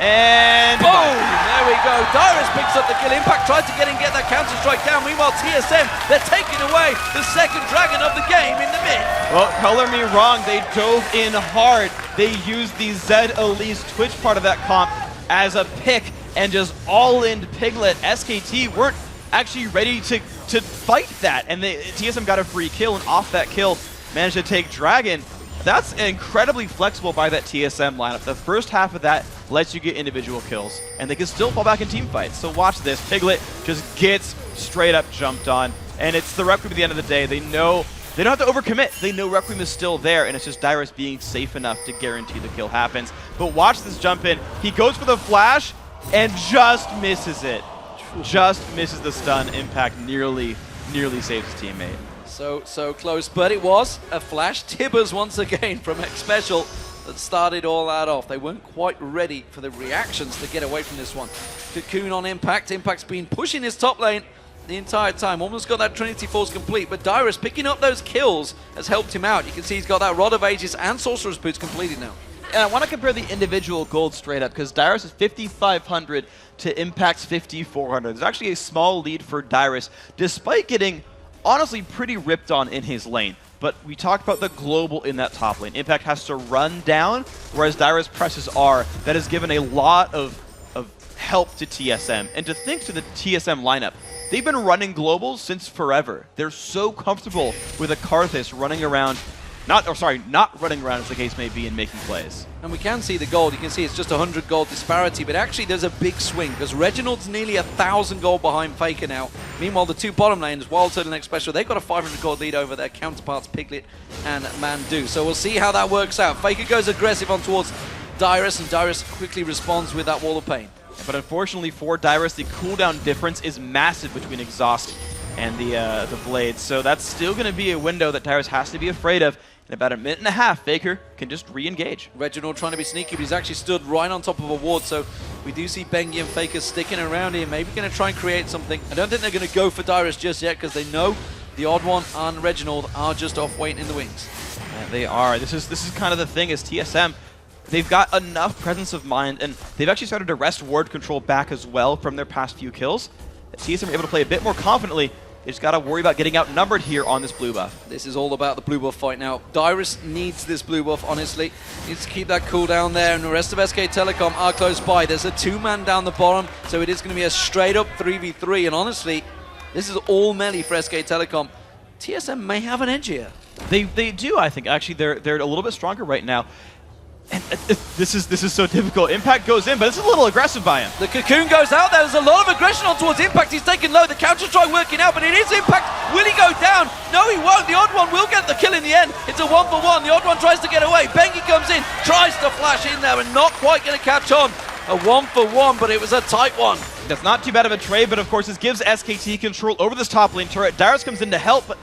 And boom! There we go. Darius picks up the kill. Impact tried to get that counter-strike down. Meanwhile, TSM, they're taking away the second dragon of the game in the mid. Well, color me wrong. They dove in hard. They used the Zed Elise Twitch part of that comp as a pick and just all-in Piglet. SKT weren't actually ready to fight that, and TSM got a free kill, and off that kill managed to take Dragon. That's incredibly flexible by that TSM lineup. The first half of that lets you get individual kills, and they can still fall back in team fights. So watch this. Piglet just gets straight up jumped on, and it's the Requiem at the end of the day. They know they don't have to overcommit. They know Requiem is still there, and it's just Darius being safe enough to guarantee the kill happens. But watch this jump in. He goes for the flash and just misses it. Just misses the stun. Impact nearly saves his teammate. So close, but it was a flash. Tibbers once again from X-Special that started all that off. They weren't quite ready for the reactions to get away from this one. Cocoon on Impact. Impact's been pushing his top lane the entire time. Almost got that Trinity Force complete, but Darius picking up those kills has helped him out. You can see he's got that Rod of Ages and Sorcerer's Boots completed now. And I want to compare the individual gold straight up, because Darius is 5,500 to Impact's 5,400. There's actually a small lead for Darius, despite getting honestly pretty ripped on in his lane. But we talked about the global in that top lane. Impact has to run down, whereas Darius presses R. That has given a lot of help to TSM. And to think to the TSM lineup, they've been running globals since forever. They're so comfortable with a Karthus running around, not running around as the case may be, and making plays. And we can see the gold. You can see it's just 100 gold disparity, but actually there's a big swing because Reginald's nearly 1,000 gold behind Faker now. Meanwhile, the two bottom lanes, Wild Turtle and Special, they've got a 500 gold lead over their counterparts Piglet and Mandu. So we'll see how that works out. Faker goes aggressive on towards Dyrus, and Dyrus quickly responds with that Wall of Pain. But unfortunately for Dyrus, the cooldown difference is massive between Exhaust and the Blades. So that's still going to be a window that Dyrus has to be afraid of. In about a minute and a half, Faker can just re-engage. Reginald trying to be sneaky, but he's actually stood right on top of a ward, so we do see Bengi and Faker sticking around here, maybe going to try and create something. I don't think they're going to go for Dyrus just yet, because they know the Odd One and Reginald are just off waiting in the wings. Yeah, they are. This is kind of the thing is TSM, they've got enough presence of mind, and they've actually started to wrest ward control back as well from their past few kills. TSM are able to play a bit more confidently. They just got to worry about getting outnumbered here on this blue buff. This is all about the blue buff fight now. Dyrus needs this blue buff, honestly. Needs to keep that cooldown there, and the rest of SK Telecom are close by. There's a two-man down the bottom, so it is going to be a straight-up 3v3, and honestly, this is all melee for SK Telecom. TSM may have an edge here. They do, I think. Actually, they're a little bit stronger right now. And this is so difficult. Impact goes in, but it's a little aggressive by him. The Cocoon goes out there. There's a lot of aggression on towards Impact. He's taken low. The counter-strike working out, but it is Impact. Will he go down? No, he won't. The Odd One will get the kill in the end. It's a 1-for-1. The Odd One tries to get away. Bengi comes in, tries to flash in there, and not quite going to catch on. A 1-for-1, but it was a tight one. That's not too bad of a trade, but of course this gives SKT control over this top lane turret. Dyrus comes in to help, but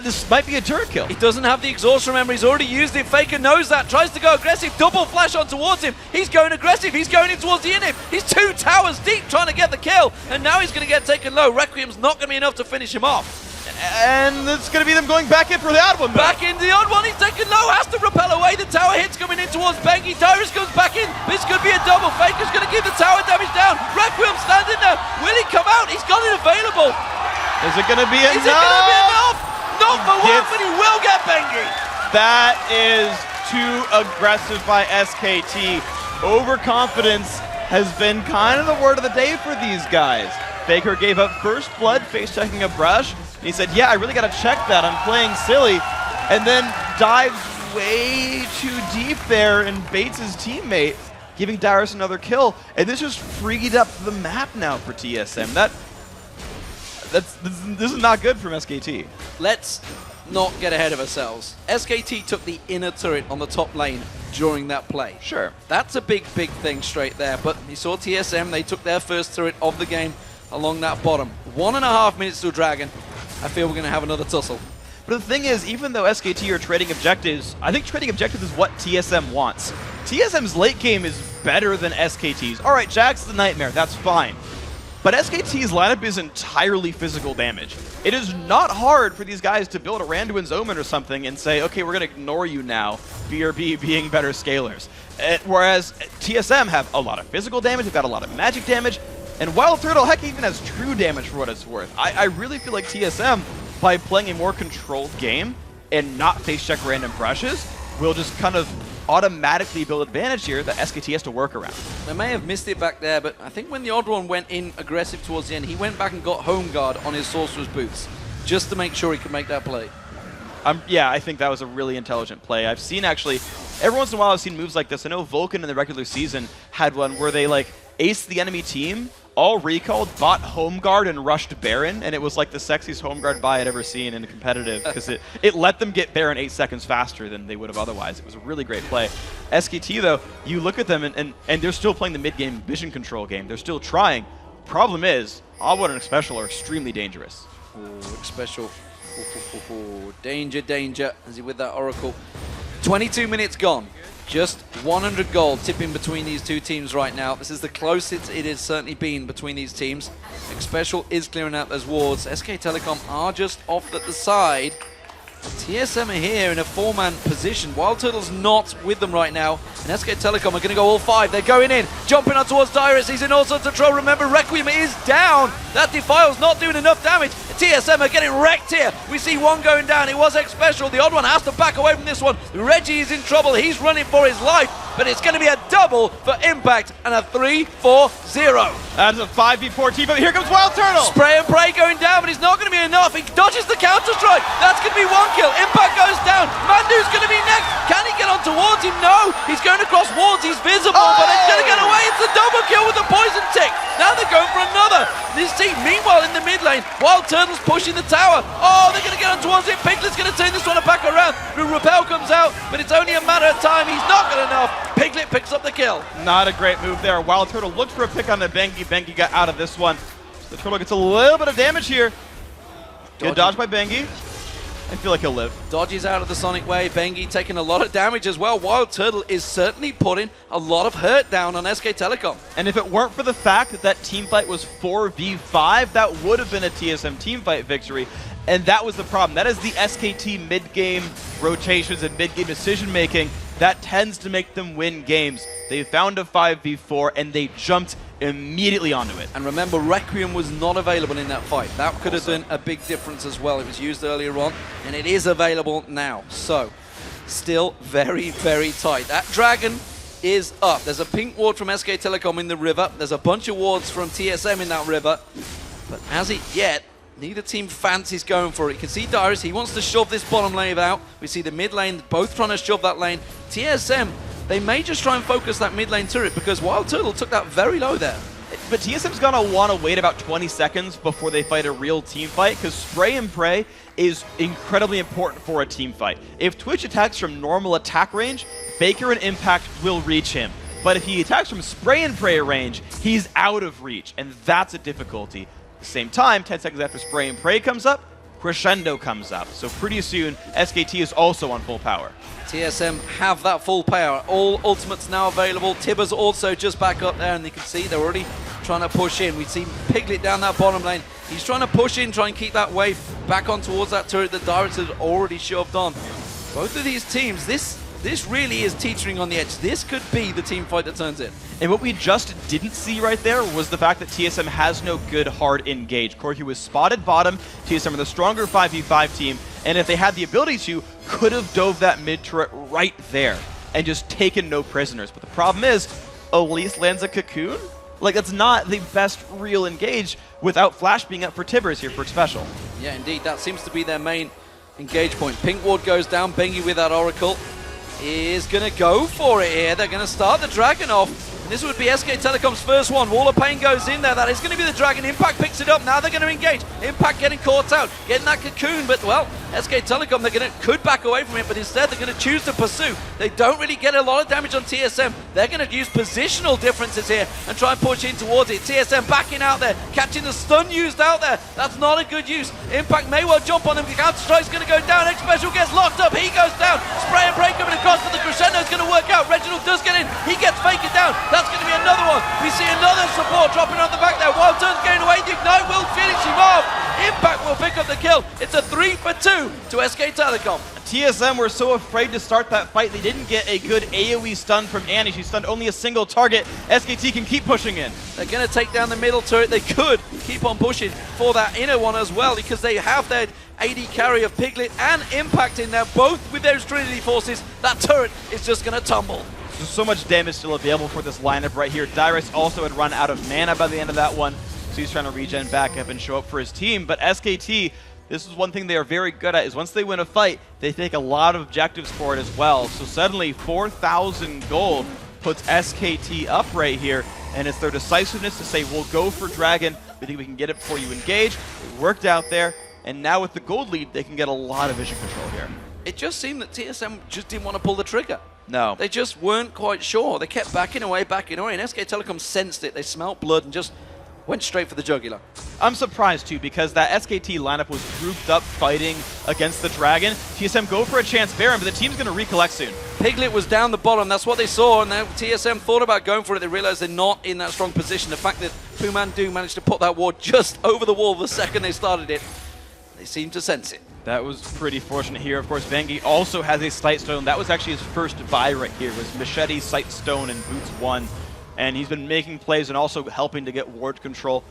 this might be a turret kill. He doesn't have the exhaust, remember, he's already used it. Faker knows that, tries to go aggressive, double flash on towards him. He's going aggressive, he's going in towards the inhib. He's 2 towers deep trying to get the kill, and now he's going to get taken low. Requiem's not going to be enough to finish him off. And it's going to be them going back in for the Odd One. Back into the Odd One, he's taken low, has to repel away. The tower hits coming in towards Bengi. Dyrus comes back in, this could be a double. Faker's going to keep the tower damage down. Requiem standing there, will he come out? He's got it available. Is it going to be enough? Is it going to be enough? Not for one, but he will get Bengi. That is too aggressive by SKT. Overconfidence has been kind of the word of the day for these guys. Faker gave up first blood, face checking a brush, and he said, yeah, I really got to check that, I'm playing silly, and then dives way too deep there and baits his teammate, giving Dyrus another kill, and this just freed up the map now for TSM. This is not good from SKT. Let's not get ahead of ourselves. SKT took the inner turret on the top lane during that play. Sure. That's a big thing straight there, but you saw TSM, they took their first turret of the game along that bottom. 1.5 minutes to a Dragon. I feel we're going to have another tussle. But the thing is, even though SKT are trading objectives, I think trading objectives is what TSM wants. TSM's late game is better than SKT's. All right, Jax is a nightmare, that's fine. But SKT's lineup is entirely physical damage. It is not hard for these guys to build a Randuin's Omen or something and say, okay, we're going to ignore you now, BRB being better scalers. Whereas TSM have a lot of physical damage, they've got a lot of magic damage, and Wild Turtle, heck, even has true damage for what it's worth. I really feel like TSM, by playing a more controlled game and not face check random brushes, will just kind of automatically build advantage here that SKT has to work around. They may have missed it back there, but I think when the Odd One went in aggressive towards the end, he went back and got Home Guard on his Sorcerer's Boots, just to make sure he could make that play. Yeah, I think that was a really intelligent play. I've seen actually, every once in a while I've seen moves like this. I know Vulcan in the regular season had one where they like aced the enemy team, all recalled, bought Home Guard, and rushed Baron, and it was like the sexiest Home Guard buy I'd ever seen in a competitive, because it let them get Baron 8 seconds faster than they would have otherwise. It was a really great play. SKT, though, you look at them, and they're still playing the mid-game vision control game. They're still trying. Problem is, Odd and Special are extremely dangerous. Ooh, Special. Danger, danger, as he with that Oracle. 22 minutes gone. Just 100 gold tipping between these two teams right now. This is the closest it has certainly been between these teams. Special is clearing out those wards. SK Telecom are just off at the side. TSM are here in a 4-man position. Wild Turtle's not with them right now. And SK Telecom are going to go all 5. They're going in, jumping on towards Dyrus. He's in all sorts of trouble. Remember, Requiem is down. That Defile's not doing enough damage. TSM are getting wrecked here. We see one going down. It was X Special. The odd one has to back away from this one. Reggie is in trouble. He's running for his life, but it's going to be a double for Impact and a 3-4-0. That's a 5v4 team, but here comes Wild Turtle. Spray and pray going down, but it's not going to be enough. He dodges the counter-strike. That's going to be one kill. Impact goes down. Mandu's going to be next. Can he get on towards him? No. He's going across wards. He's visible, but it's going to get away. It's a double kill with the poison tick. Now they're going for another. This team, meanwhile, in the mid lane, Wild Turtle's pushing the tower. Oh, they're going to get on towards it. Piglet's going to turn this one back around. The Repel comes out, but it's only a matter of time. He's not got enough. Piglet picks up the kill. Not a great move there. Wild Turtle looked for a pick on the Bengi. Bengi got out of this one. The Turtle gets a little bit of damage here. Good dodge by Bengi. I feel like he'll live. Dodges out of the Sonic Wave. Bengi taking a lot of damage as well. Wild Turtle is certainly putting a lot of hurt down on SK Telecom. And if it weren't for the fact that that teamfight was 4v5, that would have been a TSM teamfight victory. And that was the problem. That is the SKT mid-game rotations and mid-game decision-making that tends to make them win games. They found a 5v4 and they jumped immediately onto it. And remember, Requiem was not available in that fight. That could have been a big difference as well. It was used earlier on, and it is available now. So, still very, very tight. That Dragon is up. There's a pink ward from SK Telecom in the river. There's a bunch of wards from TSM in that river. But as it yet, neither team fancies going for it. You can see Darius, he wants to shove this bottom lane out. We see the mid lane, both trying to shove that lane. TSM, they may just try and focus that mid lane turret because Wild Turtle took that very low there. But TSM's gonna want to wait about 20 seconds before they fight a real team fight, because spray and pray is incredibly important for a team fight. If Twitch attacks from normal attack range, Faker and Impact will reach him. But if he attacks from spray and pray range, he's out of reach, and that's a difficulty. At the same time, 10 seconds after spray and pray comes up, Crescendo comes up. So pretty soon, SKT is also on full power. TSM have that full power. All ultimates now available. Tibber's also just back up there, and you can see they're already trying to push in. We see Piglet down that bottom lane. He's trying to push in, try and keep that wave back on towards that turret that Darius has already shoved on. Both of these teams, this really is teetering on the edge. This could be the team fight that turns it. And what we just didn't see right there was the fact that TSM has no good hard engage. Corki was spotted bottom. TSM are the stronger 5v5 team, and if they had the ability to, could have dove that mid turret right there and just taken no prisoners. But the problem is, Elise lands a cocoon? Like, that's not the best real engage without Flash being up for Tibbers here for Special. Yeah, indeed. That seems to be their main engage point. Pink ward goes down. Bengi with that Oracle is going to go for it here. They're going to start the Dragon off. And this would be SK Telecom's first one. Wall of Pain goes in there. That is going to be the Dragon. Impact picks it up. Now they're going to engage. Impact getting caught out. Getting that cocoon. But, well, SK Telecom, could back away from it, but instead they're going to choose to pursue. They don't really get a lot of damage on TSM. They're going to use positional differences here and try and push in towards it. TSM backing out there. Catching the stun used out there. That's not a good use. Impact may well jump on him. The counter-strike's going to go down. X-Special gets locked up. He goes down. Spray and pray coming across, but the Crescendo's going to work out. Reginald does get in. He gets Faker down. That's going to be another one. We see another support dropping on the back there. Wild Turn's going away. The Ignite will finish him off. Impact will pick up the kill. It's a 3-for-2 to SK Telecom. TSM were so afraid to start that fight, they didn't get a good AoE stun from Annie. She stunned only a single target. SKT can keep pushing in. They're going to take down the middle turret. They could keep on pushing for that inner one as well, because they have their AD carry of Piglet and Impact in there, both with those Trinity forces. That turret is just going to tumble. There's so much damage still available for this lineup right here. Dyrus also had run out of mana by the end of that one, so he's trying to regen back up and show up for his team. But SKT, this is one thing they are very good at, is once they win a fight, they take a lot of objectives for it as well. So suddenly 4,000 gold puts SKT up right here, and it's their decisiveness to say, we'll go for Dragon. We think we can get it before you engage. It worked out there, and now with the gold lead, they can get a lot of vision control here. It just seemed that TSM just didn't want to pull the trigger. No. They just weren't quite sure. They kept backing away, and SK Telecom sensed it. They smelt blood and just went straight for the jugular. I'm surprised too, because that SKT lineup was grouped up fighting against the Dragon. TSM go for a chance Baron, but the team's going to recollect soon. Piglet was down the bottom. That's what they saw, and now TSM thought about going for it. They realized they're not in that strong position. The fact that Pumandu managed to put that ward just over the wall the second they started it, they seemed to sense it. That was pretty fortunate here. Of course, Bengi also has a Sight Stone. That was actually his first buy right here, was Machete, Sight Stone, and Boots 1. And he's been making plays and also helping to get ward control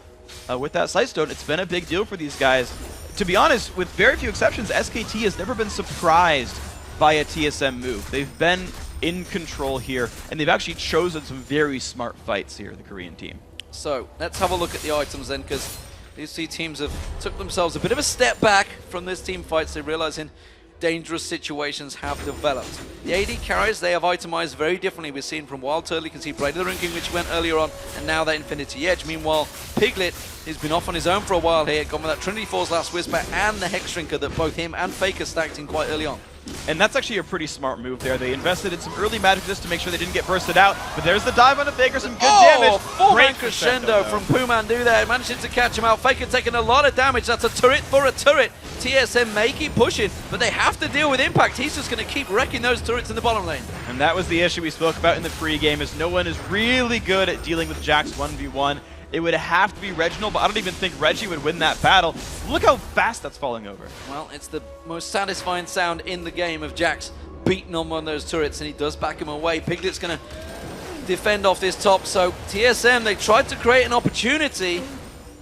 with that Sightstone, it's been a big deal for these guys. To be honest, with very few exceptions, SKT has never been surprised by a TSM move. They've been in control here, and they've actually chosen some very smart fights here, the Korean team. So let's have a look at the items then, because these two teams have took themselves a bit of a step back from this team fights. They're realizing dangerous situations have developed. The AD carries, they have itemized very differently. We've seen from Wild Turtle, you can see Braid of the Ring King, which went earlier on, and now that Infinity Edge. Meanwhile, Piglet has been off on his own for a while here, gone with that Trinity Force Last Whisper and the Hex Shrinker that both him and Faker stacked in quite early on. And that's actually a pretty smart move there. They invested in some early magic just to make sure they didn't get bursted out. But there's the dive on the Faker, some good damage. Full-man crescendo from Pumandu there. Managing to catch him out. Faker taking a lot of damage. That's a turret for a turret. TSM may keep pushing, but they have to deal with impact. He's just going to keep wrecking those turrets in the bottom lane. And that was the issue we spoke about in the pregame, is no one is really good at dealing with Jax 1v1. It would have to be Reginald, but I don't even think Reggie would win that battle. Look how fast that's falling over. Well, it's the most satisfying sound in the game of Jax beating on one of those turrets, and he does back him away. Piglet's going to defend off this top, so TSM, they tried to create an opportunity,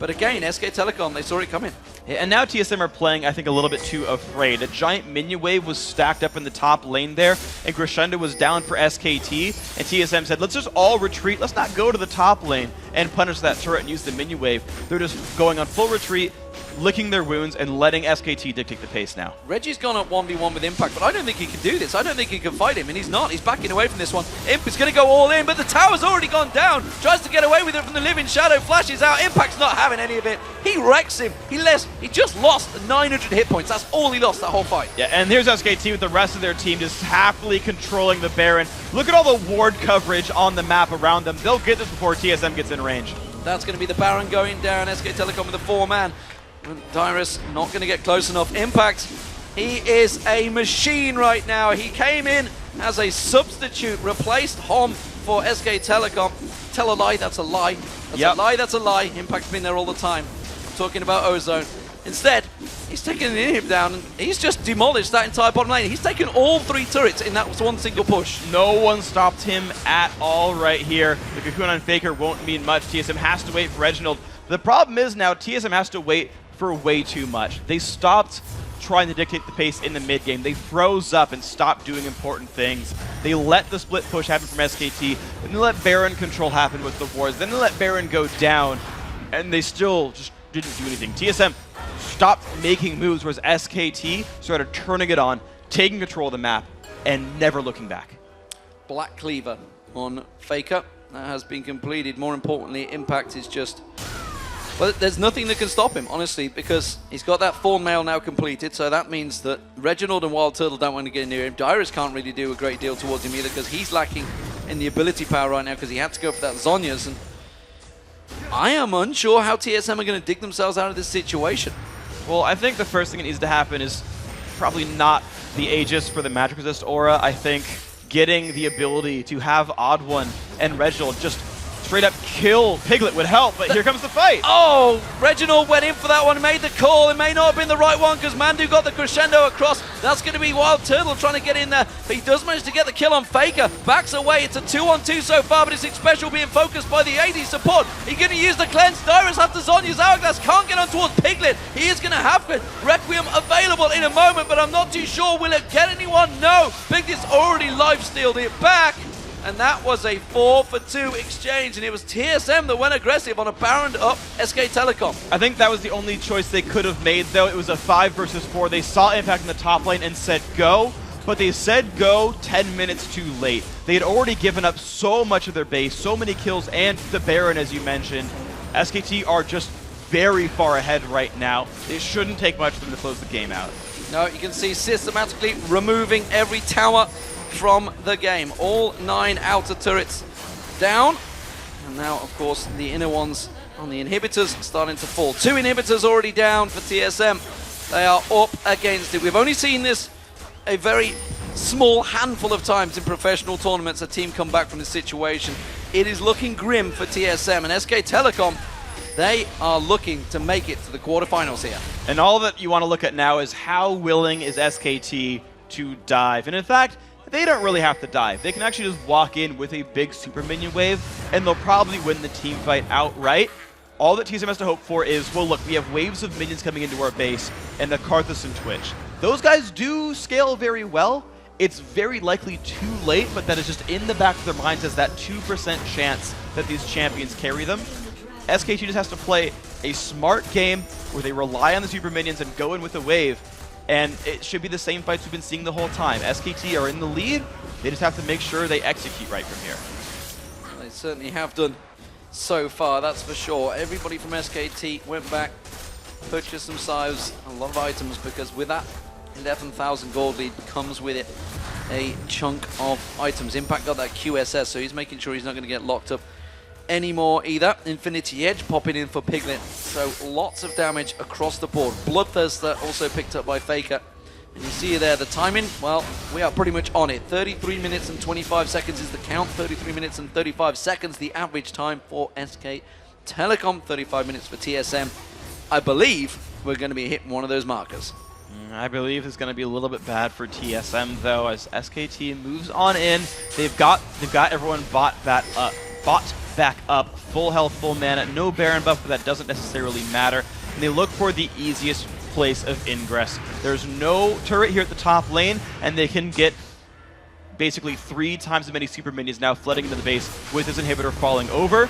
but again, SK Telecom, they saw it coming. Yeah, and now TSM are playing, I think, a little bit too afraid. A giant minion wave was stacked up in the top lane there, and Crescendo was down for SKT, and TSM said, let's just all retreat, let's not go to the top lane and punish that turret and use the minion wave. They're just going on full retreat, licking their wounds, and letting SKT dictate the pace now. Reggie's gone up 1v1 with Impact, but I don't think he can do this. I don't think he can fight him, and he's not. He's backing away from this one. Imp is going to go all in, but the tower's already gone down. Tries to get away with it from the Living Shadow. Flashes out. Impact's not having any of it. He wrecks him. He just lost 900 hit points. That's all he lost that whole fight. Yeah, and here's SKT with the rest of their team just happily controlling the Baron. Look at all the ward coverage on the map around them. They'll get this before TSM gets in range. That's going to be the Baron going down. SK Telecom with a 4-man. Dyrus not going to get close enough. Impact, he is a machine right now. He came in as a substitute, replaced Hom for SK Telecom. Tell a lie, that's a lie. That's a lie, that's a lie. Impact's been there all the time. I'm talking about Ozone. Instead, he's taken an inhib down, and he's just demolished that entire bottom lane. He's taken all 3 turrets in that one single push. No one stopped him at all right here. The Cocoon on Faker won't mean much. TSM has to wait for Reginald. The problem is now TSM has to wait for way too much. They stopped trying to dictate the pace in the mid game. They froze up and stopped doing important things. They let the split push happen from SKT, and they let Baron control happen with the wards. Then they let Baron go down, and they still just didn't do anything. TSM stopped making moves, whereas SKT started turning it on, taking control of the map, and never looking back. Black Cleaver on Faker. That has been completed. More importantly, Impact is just... Well, there's nothing that can stop him, honestly, because he's got that Thorn Mail now completed, so that means that Reginald and Wild Turtle don't want to get near him. Dyrus can't really do a great deal towards him either, because he's lacking in the ability power right now, because he had to go for that Zhonya's, and I am unsure how TSM are going to dig themselves out of this situation. Well, I think the first thing that needs to happen is probably not the Aegis for the Magic Resist aura. I think getting the ability to have Odd One and Reginald just straight up kill Piglet would help, but here comes the fight. Oh, Reginald went in for that one, made the call. It may not have been the right one because Mandu got the crescendo across. That's going to be Wild Turtle trying to get in there, but he does manage to get the kill on Faker. Backs away. It's a 2-on-2 so far, but it's special being focused by the AD support. He's going to use the cleanse. Dyrus after Zhonya's Hourglass can't get on towards Piglet. He is going to have Requiem available in a moment, but I'm not too sure. Will it get anyone? No. Piglet's already life-stealed it back. And that was a 4-for-2 exchange, and it was TSM that went aggressive on a Baron up SK Telecom. I think that was the only choice they could have made, though. It was a 5 versus 4. They saw Impact in the top lane and said go, but they said go 10 minutes too late. They had already given up so much of their base, so many kills, and the Baron, as you mentioned. SKT are just very far ahead right now. It shouldn't take much for them to close the game out. No, you can see systematically removing every tower from the game. All 9 outer turrets down. And now, of course, the inner ones on the inhibitors starting to fall. 2 inhibitors already down for TSM. They are up against it. We've only seen this a very small handful of times in professional tournaments, a team come back from this situation. It is looking grim for TSM, and SK Telecom, they are looking to make it to the quarterfinals here. And all that you want to look at now is how willing is SKT to dive. And in fact, they don't really have to dive. They can actually just walk in with a big super minion wave, and they'll probably win the team fight outright. all that TSM has to hope for is, well, look, we have waves of minions coming into our base and the Karthus and Twitch. Those guys do scale very well. It's very likely too late, but that is just in the back of their minds as that 2% chance that these champions carry them. SKT just has to play a smart game where they rely on the super minions and go in with a wave, and it should be the same fights we've been seeing the whole time. SKT are in the lead. They just have to make sure they execute right from here. They certainly have done so far, that's for sure. Everybody from SKT went back, purchased themselves a lot of items, because with that 11,000 gold lead comes with it a chunk of items. Impact got that QSS, so he's making sure he's not going to get locked up anymore either. Infinity Edge popping in for Piglet, so lots of damage across the board. Bloodthirster also picked up by Faker. And you see there the timing, well, we are pretty much on it. 33 minutes and 25 seconds is the count. 33 minutes and 35 seconds the average time for SK Telecom. 35 minutes for TSM. I believe we're going to be hitting one of those markers. I believe it's going to be a little bit bad for TSM though, as SKT moves on in. They've got everyone bought back up, full health, full mana, no Baron buff, but that doesn't necessarily matter. And they look for the easiest place of ingress. There's no turret here at the top lane, and they can get basically 3 times as many super minions now flooding into the base with his inhibitor falling over.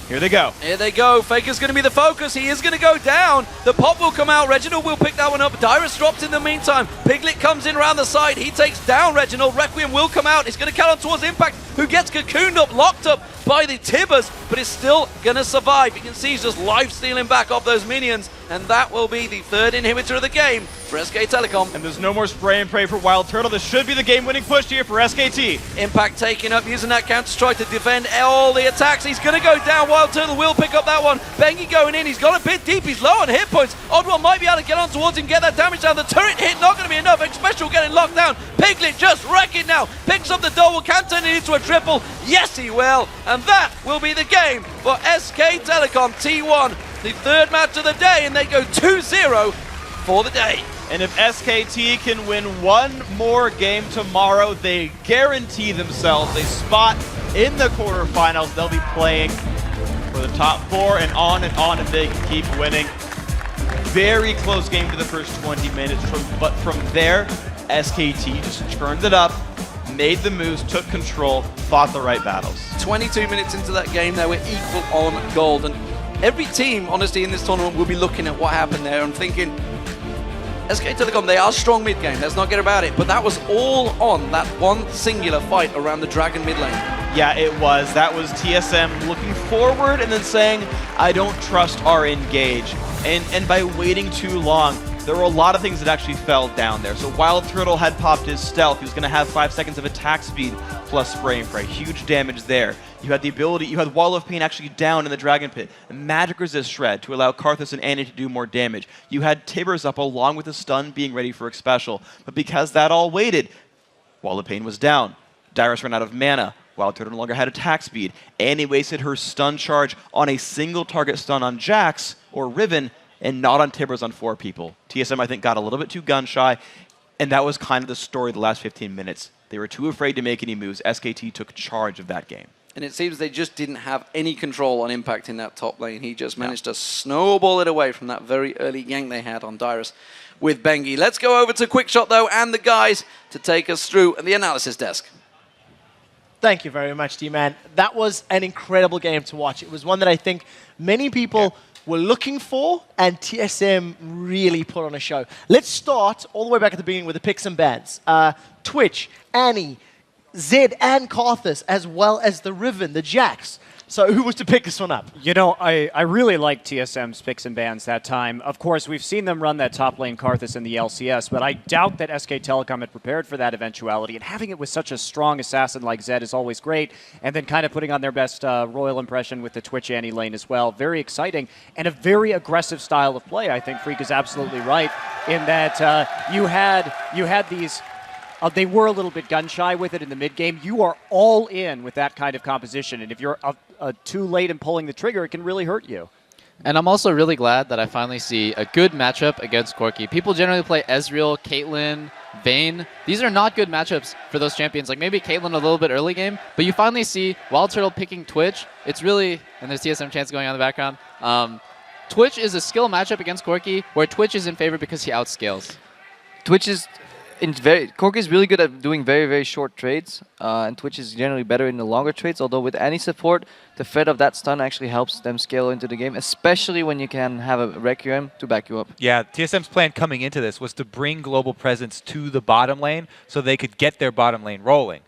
Here they go. Here they go. Faker's going to be the focus. He is going to go down. The pop will come out. Reginald will pick that one up. Dyrus drops in the meantime. Piglet comes in around the side. He takes down Reginald. Requiem will come out. He's going to count on towards Impact, who gets cocooned up, locked up by the Tibbers, but is still going to survive. You can see he's just life stealing back off those minions, and that will be the 3rd inhibitor of the game for SK Telecom. And there's no more spray and pray for Wild Turtle. This should be the game-winning push here for SKT. Impact taking up, using that counter-strike to defend all the attacks. He's going to go down. Wild Turtle will pick up that one. Bengi going in. He's got a bit deep. He's low on hit points. Oddworld might be able to get on towards him, get that damage down. The turret hit not going to be enough. X-Special getting locked down. Piglet just wrecking now. Picks up the double. Can turn it into a triple. Yes, he will. And that will be the game for SK Telecom T1. The 3rd match of the day, and they go 2-0 for the day. And if SKT can win one more game tomorrow, they guarantee themselves a spot in the quarterfinals. They'll be playing for the top 4 and on if they can keep winning. Very close game for the first 20 minutes, but from there, SKT just churned it up, made the moves, took control, fought the right battles. 22 minutes into that game, they were equal on gold. And every team, honestly, in this tournament will be looking at what happened there and thinking, SK Telecom, they are strong mid-game, let's not get about it, but that was all on that one singular fight around the Dragon mid lane. Yeah, it was. That was TSM looking forward and then saying, I don't trust our engage. And by waiting too long, there were a lot of things that actually fell down there. So Wild Turtle had popped his stealth. He was going to have 5 seconds of attack speed plus spray and pray. Huge damage there. You had the ability, you had Wall of Pain actually down in the Dragon Pit. A magic resist shred to allow Karthus and Annie to do more damage. You had Tibbers up along with a stun being ready for a special. But because that all waited, Wall of Pain was down. Dyrus ran out of mana. Wild Turtle no longer had attack speed. Annie wasted her stun charge on a single target stun on Jax or Riven, and not on Tibbers on 4 people. TSM, I think, got a little bit too gun-shy, and that was kind of the story the last 15 minutes. They were too afraid to make any moves. SKT took charge of that game. And it seems they just didn't have any control on Impact in that top lane. He just managed to snowball it away from that very early gank they had on Dyrus with Bengi. Let's go over to Quickshot, though, and the guys to take us through the analysis desk. Thank you very much, D-Man. That was an incredible game to watch. It was one that I think many people were looking for, and TSM really put on a show. Let's start all the way back at the beginning with the picks and bans. Twitch, Annie, Zed, and Karthus, as well as the Riven, the Jax. So who was to pick this one up? You know, I really liked TSM's picks and bans that time. Of course, we've seen them run that top lane Karthus in the LCS, but I doubt that SK Telecom had prepared for that eventuality. And having it with such a strong assassin like Zed is always great. And then kind of putting on their best royal impression with the Twitch Annie lane as well. Very exciting and a very aggressive style of play. I think Freak is absolutely right in that you had these... they were a little bit gun-shy with it in the mid-game. You are all in with that kind of composition, and if you're too late in pulling the trigger, it can really hurt you. And I'm also really glad that I finally see a good matchup against Corki. People generally play Ezreal, Caitlyn, Vayne. These are not good matchups for those champions. Like maybe Caitlyn a little bit early game, but you finally see Wild Turtle picking Twitch. It's really, and there's TSM chants going on in the background, Twitch is a skill matchup against Corki, where Twitch is in favor because he outscales. Twitch is Corki is really good at doing very, very short trades, and Twitch is generally better in the longer trades, although with any support, the threat of that stun actually helps them scale into the game, especially when you can have a Requiem to back you up. Yeah, TSM's plan coming into this was to bring global presence to the bottom lane so they could get their bottom lane rolling.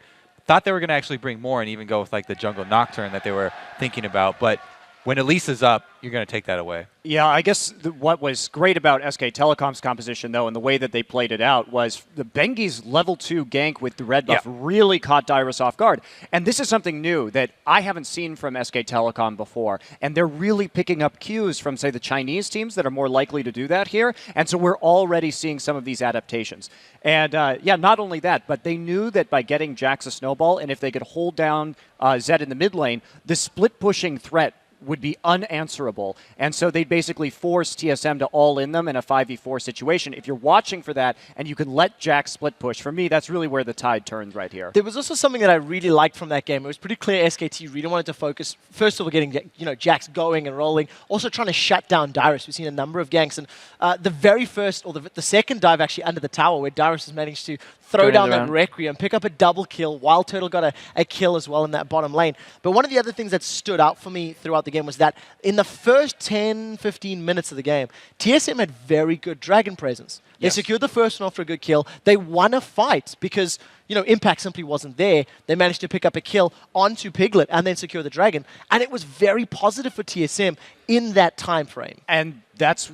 Thought they were going to actually bring more and even go with like the jungle Nocturne that they were thinking about, but when Elisa's up, you're going to take that away. Yeah, I guess what was great about SK Telecom's composition, though, and the way that they played it out was the Bengi's level 2 gank with the red buff really caught Dyrus off guard. And this is something new that I haven't seen from SK Telecom before. And they're really picking up cues from, say, the Chinese teams that are more likely to do that here. And so we're already seeing some of these adaptations. And yeah, not only that, but they knew that by getting Jax a snowball, and if they could hold down Zed in the mid lane, the split pushing threat would be unanswerable. And so they basically force TSM to all in them in a 5v4 situation. If you're watching for that and you can let Jax split push, for me, that's really where the tide turns right here. There was also something that I really liked from that game. It was pretty clear SKT really wanted to focus, first of all, getting Jax going and rolling, also trying to shut down Dyrus. We've seen a number of ganks. And the very first, or the second dive actually under the tower where Dyrus has managed to throw down that Requiem, pick up a double kill. Wild Turtle got a kill as well in that bottom lane. But one of the other things that stood out for me throughout the game was that in the first 10, 15 minutes of the game, TSM had very good Dragon presence. They secured the first one after a good kill. They won a fight because, Impact simply wasn't there. They managed to pick up a kill onto Piglet and then secure the Dragon. And it was very positive for TSM in that time frame. And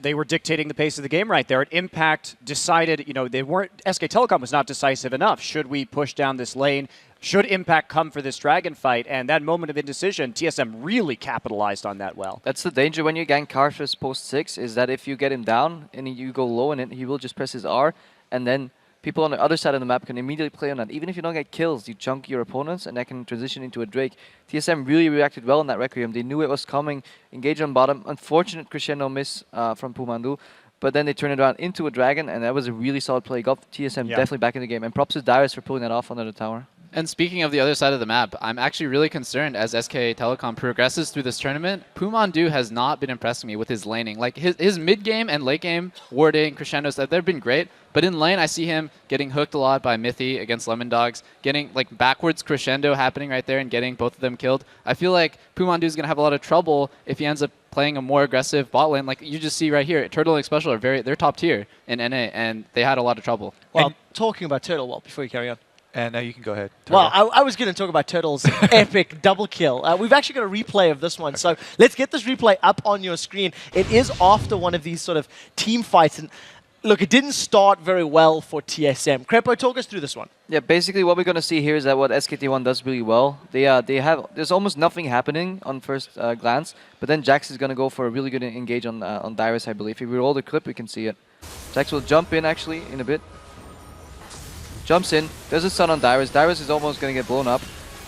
they were dictating the pace of the game right there. At Impact decided, SK Telecom was not decisive enough. Should we push down this lane? Should Impact come for this Dragon fight? And that moment of indecision, TSM really capitalized on that well. That's the danger when you gank Karthus post 6, is that if you get him down and you go low in it, he will just press his R, and then people on the other side of the map can immediately play on that. Even if you don't get kills, you chunk your opponents, and that can transition into a Drake. TSM really reacted well on that Requiem. They knew it was coming, engage on bottom. Unfortunate crescendo miss from Pumandu, but then they turned it around into a Dragon, and that was a really solid play. Got TSM definitely back in the game, and props to Dyrus for pulling that off under the tower. And speaking of the other side of the map, I'm actually really concerned as SK Telecom progresses through this tournament. Pumandu has not been impressing me with his laning. Like his mid game and late game warding, crescendos, they've been great. But in lane, I see him getting hooked a lot by Mithy against Lemon Dogs, getting like backwards crescendo happening right there and getting both of them killed. I feel like Pumandu is going to have a lot of trouble if he ends up playing a more aggressive bot lane. Like you just see right here, Turtle and Special are they're top tier in NA, and they had a lot of trouble. Well, talking about Turtle, before you carry on. And now you can go ahead. Turtle. Well, I was going to talk about Turtle's epic double kill. We've actually got a replay of this one, so let's get this replay up on your screen. It is after one of these sort of team fights, and look, it didn't start very well for TSM. Crepo, talk us through this one. Yeah, basically what we're going to see here is that what SKT1 does really well. There's almost nothing happening on first glance, but then Jax is going to go for a really good engage on Dyrus, I believe. If we roll the clip, we can see it. Jax will jump in actually in a bit. Jumps in, there's a stun on Dyrus. Dyrus is almost going to get blown up.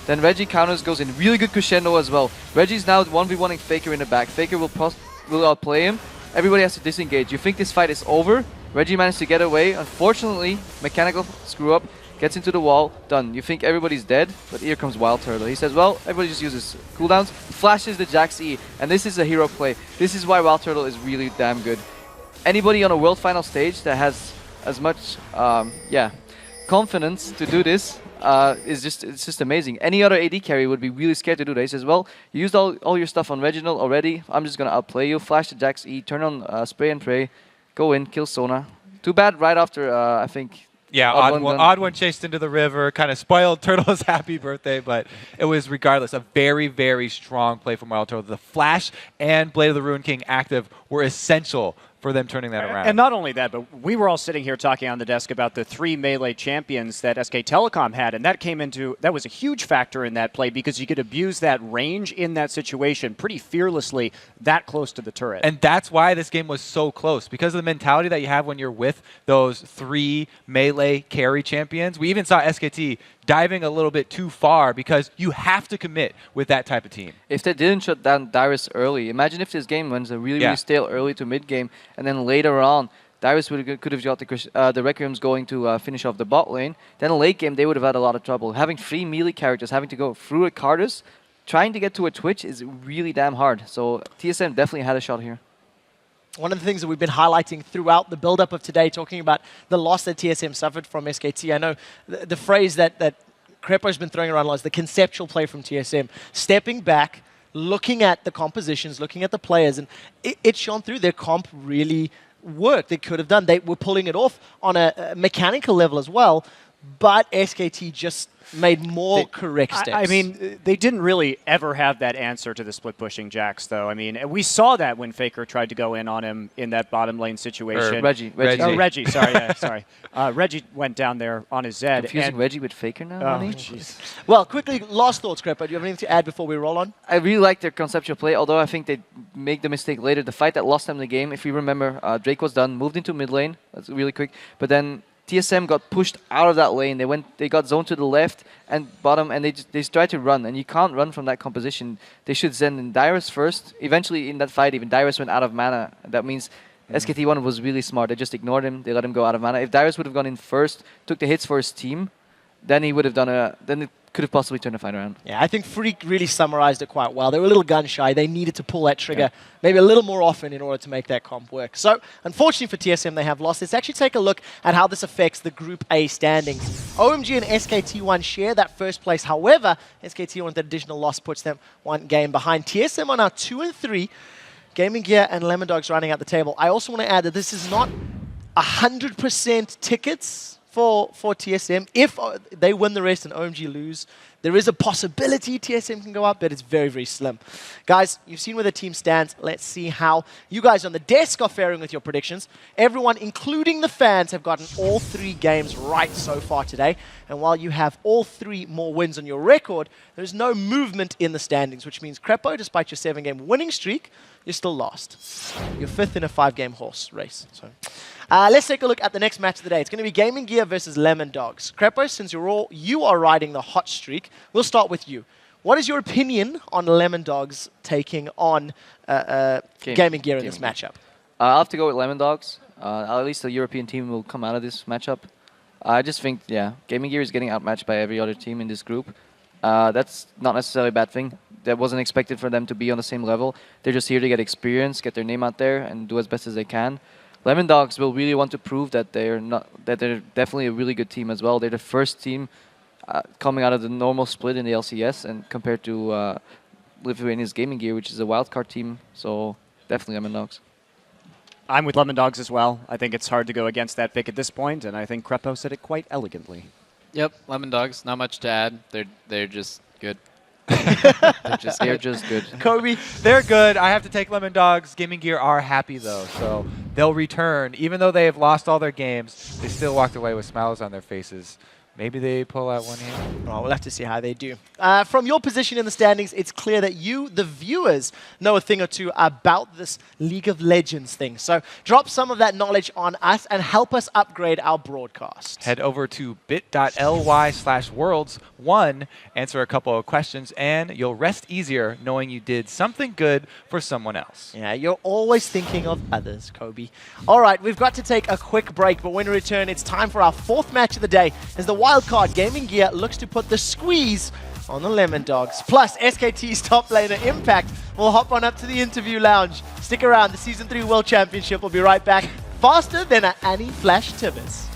Then Reggie counters, goes in. Really good crescendo as well. Reggie's now 1v1ing Faker in the back. Faker will outplay him. Everybody has to disengage. You think this fight is over? Reggie managed to get away. Unfortunately, mechanical screw up. Gets into the wall. Done. You think everybody's dead? But here comes Wild Turtle. He says, well, everybody just uses cooldowns. Flashes the Jax E. And this is a hero play. This is why Wild Turtle is really damn good. Anybody on a World Final stage that has as much, confidence to do this it's just amazing. Any other AD carry would be really scared to do that. He says, well, you used all your stuff on Reginald already. I'm just going to outplay you. Flash the Jax E, turn on Spray and Pray, go in, kill Sona. Too bad right after, I think... Yeah, odd one chased into the river, kind of spoiled Turtle's happy birthday, but it was regardless a very, very strong play from Wild Turtle. The Flash and Blade of the Ruined King active were essential for them turning that around. And not only that, but we were all sitting here talking on the desk about the 3 melee champions that SK Telecom had, and that was a huge factor in that play because you could abuse that range in that situation pretty fearlessly that close to the turret. And that's why this game was so close, because of the mentality that you have when you're with those 3 melee carry champions. We even saw SKT diving a little bit too far because you have to commit with that type of team. If they didn't shut down Dyrus early, imagine if this game went really stale early to mid game, and then later on, Dyrus could have got the Requiems going to finish off the bot lane. Then late game, they would have had a lot of trouble. Having 3 melee characters having to go through a Karthus trying to get to a Twitch is really damn hard. So TSM definitely had a shot here. One of the things that we've been highlighting throughout the build-up of today, talking about the loss that TSM suffered from SKT. I know the phrase that Crepo's been throwing around a lot is the conceptual play from TSM. Stepping back, looking at the compositions, looking at the players, and it shone through. Their comp really worked. They could have done. They were pulling it off on a mechanical level as well, but SKT just made more correct steps. I mean, they didn't really ever have that answer to the split pushing Jax, though. I mean, we saw that when Faker tried to go in on him in that bottom lane situation. Reggie. Reggie, sorry, yeah, sorry. Reggie went down there on his Zed. Confusing Reggie with Faker now, Oh, honey? jeez. Well, quickly, last thoughts, Crepo. Do you have anything to add before we roll on? I really like their conceptual play, although I think they make the mistake later. The fight that lost them the game, if you remember, Drake was done, moved into mid lane. That's really quick. But then TSM got pushed out of that lane. They got zoned to the left and bottom, and they tried to run. And you can't run from that composition. They should send in Dyrus first. Eventually, in that fight, even Dyrus went out of mana. That means SKT1 was really smart. They just ignored him. They let him go out of mana. If Dyrus would have gone in first, took the hits for his team, then he would have done then it could have possibly turned the fight around. Yeah, I think Freak really summarized it quite well. They were a little gun shy. They needed to pull that trigger maybe a little more often in order to make that comp work. So, unfortunately for TSM, they have lost. Let's actually take a look at how this affects the Group A standings. OMG and SKT1 share that first place. However, SKT1 with that additional loss puts them one game behind. TSM are now 2 and 3. Gaming Gear and Lemon Dogs running out the table. I also want to add that this is not 100% tickets for TSM. If they win the rest and OMG lose, there is a possibility TSM can go up, but it's very, very slim. Guys, you've seen where the team stands. Let's see how you guys on the desk are faring with your predictions. Everyone, including the fans, have gotten all 3 games right so far today. And while you have all 3 more wins on your record, there's no movement in the standings, which means Crepo, despite your 7-game winning streak, you're still lost. You're 5th in a 5-game horse race. So, let's take a look at the next match of the day. It's going to be Gaming Gear versus Lemon Dogs. Crepo, since you are riding the hot streak, we'll start with you. What is your opinion on Lemon Dogs taking on Gaming Gear in this matchup? I'll have to go with Lemon Dogs. At least the European team will come out of this matchup. I just think, Gaming Gear is getting outmatched by every other team in this group. That's not necessarily a bad thing. That wasn't expected for them to be on the same level. They're just here to get experience, get their name out there, and do as best as they can. Lemon Dogs will really want to prove that they're definitely a really good team as well. They're the first team coming out of the normal split in the LCS, and compared to Lithuania's Gaming Gear, which is a wildcard team. So definitely Lemon Dogs. I'm with Lemon Dogs as well. I think it's hard to go against that pick at this point, and I think Crepo said it quite elegantly. Yep, Lemon Dogs. Not much to add. They're just good. They're just good. Kobe? They're good. I have to take Lemon Dogs. Gaming Gear are happy, though, so they'll return. Even though they have lost all their games, they still walked away with smiles on their faces. Maybe they pull out one here. Oh, we'll have to see how they do. From your position in the standings, it's clear that you, the viewers, know a thing or two about this League of Legends thing. So drop some of that knowledge on us and help us upgrade our broadcast. Head over to bit.ly/worlds1, answer a couple of questions, and you'll rest easier knowing you did something good for someone else. Yeah, you're always thinking of others, Kobe. All right, we've got to take a quick break, but when we return, it's time for our 4th match of the day as the wildcard Gaming Gear looks to put the squeeze on the Lemon Dogs. Plus, SKT's top laner Impact will hop on up to the interview lounge. Stick around, the Season 3 World Championship will be right back, faster than an Annie Flash Tibbers.